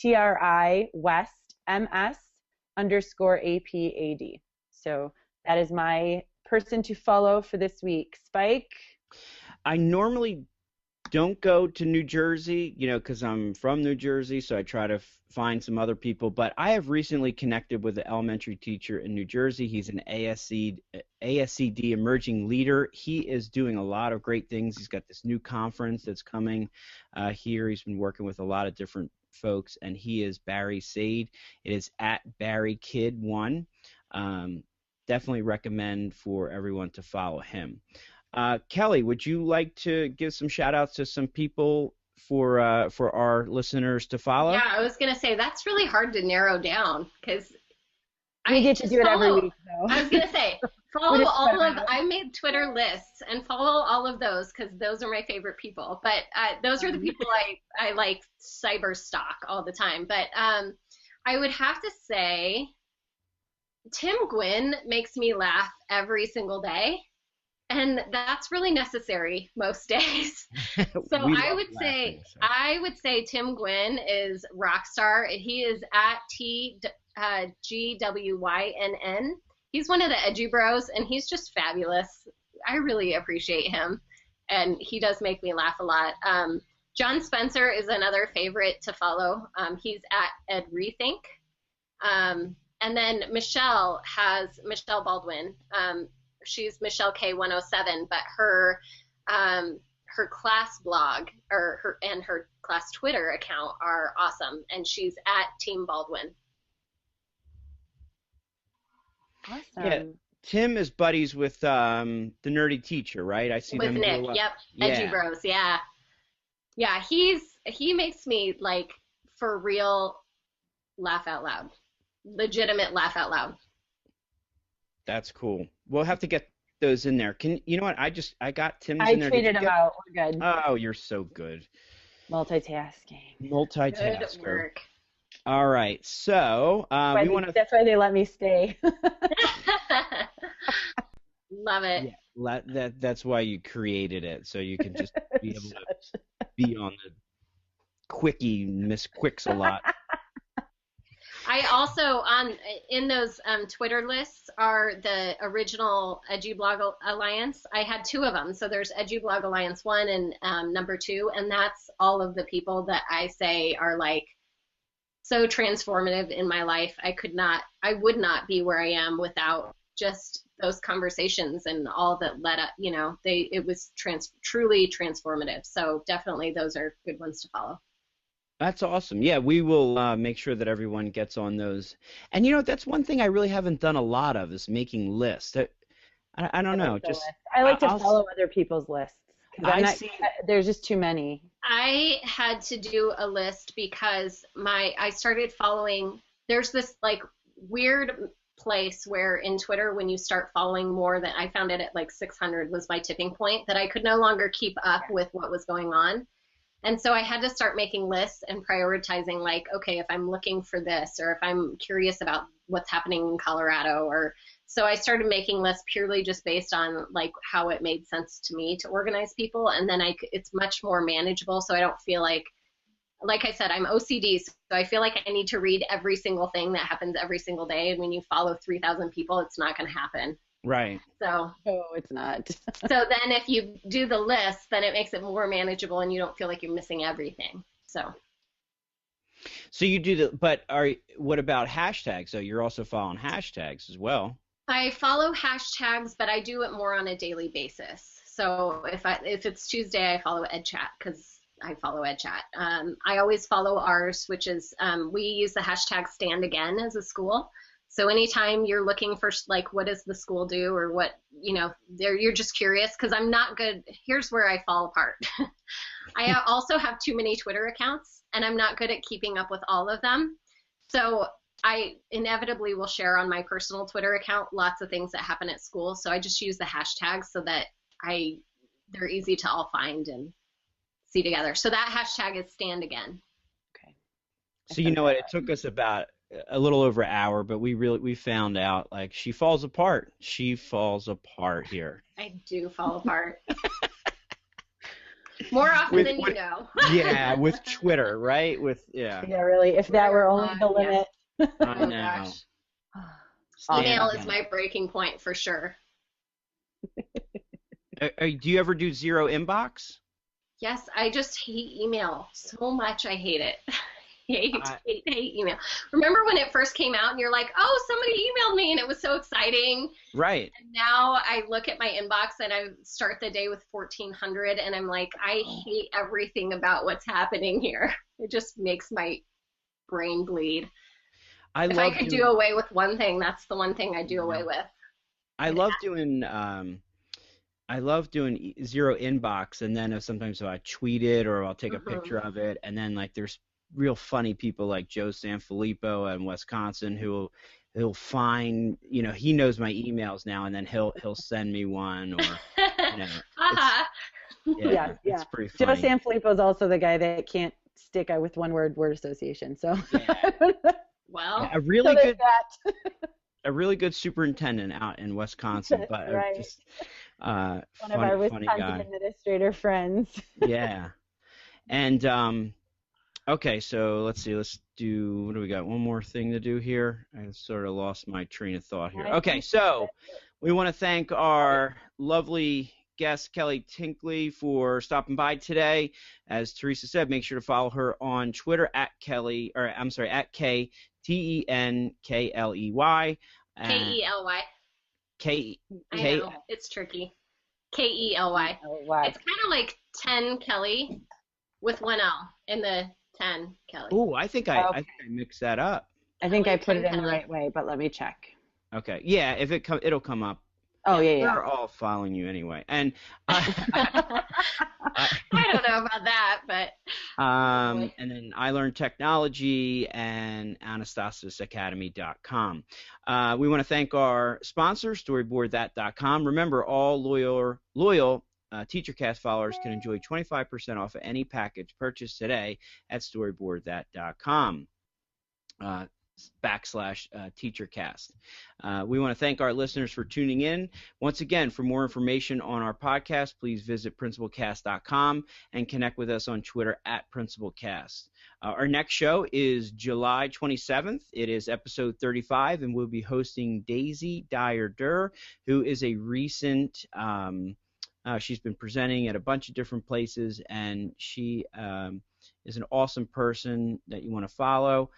TRIWestMS_APAD. So that is my person to follow for this week. Spike? I normally don't go to New Jersey, because I'm from New Jersey, so I try to find some other people. But I have recently connected with an elementary teacher in New Jersey. He's an ASCD emerging leader. He is doing a lot of great things. He's got this new conference that's coming here. He's been working with a lot of different folks, and he is Barry Sade. It is at BarryKid1. Definitely recommend for everyone to follow him. Kelly, would you like to give some shout-outs to some people for our listeners to follow? Yeah, I was going to say that's really hard to narrow down because we get to do it every week, though. I was going to say follow all of. I made Twitter lists and follow all of those because those are my favorite people. But those are the people I like cyber stalk all the time. But I would have to say Tim Gwynn makes me laugh every single day. And that's really necessary most days. So I would say Tim Gwynn is rock star. He is at TGWYNN. He's one of the edgy bros, and he's just fabulous. I really appreciate him, and he does make me laugh a lot. John Spencer is another favorite to follow. He's at EdRethink. And then Michelle Baldwin. She's Michelle K107, but her class blog and her class Twitter account are awesome, and she's at Team Baldwin. Awesome. Yeah, Tim is buddies with the nerdy teacher, right? I see with them Nick. Yep, Edgy Bros. Yeah. He makes me like for real laugh out loud, legitimate laugh out loud. That's cool. We'll have to get those in there. You know what? I got Tim's in there. I tweeted them out. We're good. Oh, you're so good. Multitasking. Multitasker. Good work. All right. So we want to. That's why they let me stay. Love it. Yeah, that's why you created it, so you can just be able to be on the quickie, Miss Quicks a lot. I also in those Twitter lists are the original EduBlog Alliance. I had 2 of them. So there's EduBlog Alliance 1 and number 2, and that's all of the people that I say are like so transformative in my life. I would not be where I am without just those conversations and all that led up. It was truly transformative. So definitely those are good ones to follow. That's awesome. Yeah, we will make sure that everyone gets on those. And that's one thing I really haven't done a lot of is making lists. I don't know. I like to follow other people's lists because there's just too many. I had to do a list because I started following. There's this like weird place where in Twitter when you start following more than I found it at like 600 was my tipping point that I could no longer keep up with what was going on. And so I had to start making lists and prioritizing like, okay, if I'm looking for this or if I'm curious about what's happening in Colorado so I started making lists purely just based on like how it made sense to me to organize people. And then it's much more manageable. So I don't feel like I said, I'm OCD. So I feel like I need to read every single thing that happens every single day. And when you follow 3,000 people, it's not going to happen. Right. So it's not. So then if you do the list, then it makes it more manageable and you don't feel like you're missing everything. So you do what about hashtags? So you're also following hashtags as well. I follow hashtags, but I do it more on a daily basis. So if it's Tuesday, I follow EdChat because I follow EdChat. I always follow ours, which is we use the hashtag Stand Again as a school. So anytime you're looking for like what does the school do or what you're just curious because I'm not good. Here's where I fall apart. I also have too many Twitter accounts and I'm not good at keeping up with all of them. So I inevitably will share on my personal Twitter account lots of things that happen at school. So I just use the hashtags so that they're easy to all find and see together. So that hashtag is stand again. Okay. So you know what? It took us about a little over an hour, but we found out like she falls apart. She falls apart here. I do fall apart. More often than you know. Yeah, with Twitter, right? Yeah, really. If that were only the limit. I know. Email is my breaking point for sure. Do you ever do zero inbox? Yes, I just hate email so much. I hate it. hate email. Remember when it first came out and you're like, oh, somebody emailed me and it was so exciting. Right. And now I look at my inbox and I start the day with 1,400 and I'm like, I hate everything about what's happening here. It just makes my brain bleed. If I could do away with one thing, that's the one thing I do away with. I love doing zero inbox, and then sometimes I tweet it or I'll take a picture of it, and then like there's real funny people like Joe Sanfilippo in Wisconsin who he'll find, he knows my emails now, and then he'll send me one, or it's pretty funny. Joe Sanfilippo is also the guy that can't stick with one word association. So well, a really good superintendent out in Wisconsin, but right. just one of our Wisconsin administrator friends. Yeah, and okay, so let's see. Let's do. What do we got? One more thing to do here. I sort of lost my train of thought here. Okay, so we want to thank our lovely guest Kelly Tenkely for stopping by today. As Teresa said, make sure to follow her on Twitter at KTENKLEY. KELY. I know, it's tricky. KELY. It's kind of like 10 Kelly with one L in the 10 Kelly. Oh, I think I mixed that up. I think I put it in the right way, but let me check. Okay. Yeah, if it'll come up. Oh, yeah. They're all following you anyway. And I don't know about that, but and then I Learn Technology and AnastasisAcademy.com. We want to thank our sponsor, StoryboardThat.com. Remember, all loyal TeacherCast followers can enjoy 25% off of any package purchased today at StoryboardThat.com. /TeacherCast. We want to thank our listeners for tuning in. Once again, for more information on our podcast, please visit PrincipalCast.com and connect with us on Twitter at PrincipalCast. Our next show is July 27th. It is episode 35, and we'll be hosting Daisy Dyer-Durr, who is a recent she's been presenting at a bunch of different places, and she is an awesome person that you want to follow.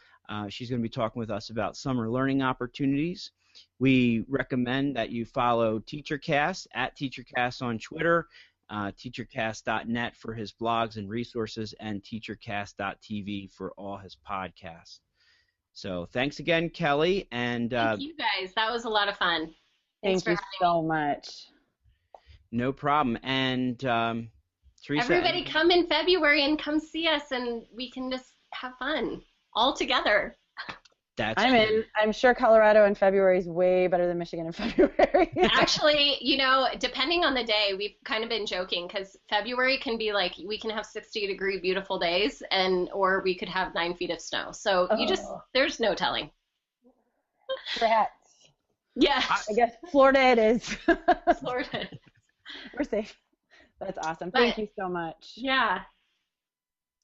She's going to be talking with us about summer learning opportunities. We recommend that you follow TeacherCast at TeacherCast on Twitter, TeacherCast.net for his blogs and resources, and TeacherCast.tv for all his podcasts. So thanks again, Kelly. And thank you guys. That was a lot of fun. Thank you so much. No problem. And Teresa, everybody come in February and come see us, and we can just have fun all together. I'm sure Colorado in February is way better than Michigan in February. Actually, depending on the day, we've kind of been joking because February can be like we can have 60-degree beautiful days, or we could have 9 feet of snow. So there's no telling. Perhaps. Yeah. I guess Florida it is. Florida. We're safe. That's awesome. Thank you so much. Yeah.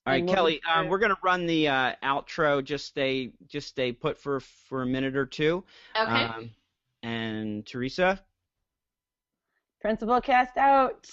All right, Kelly, we're going to run the outro. Just stay put for a minute or two. Okay. And Teresa? PrincipalCast out.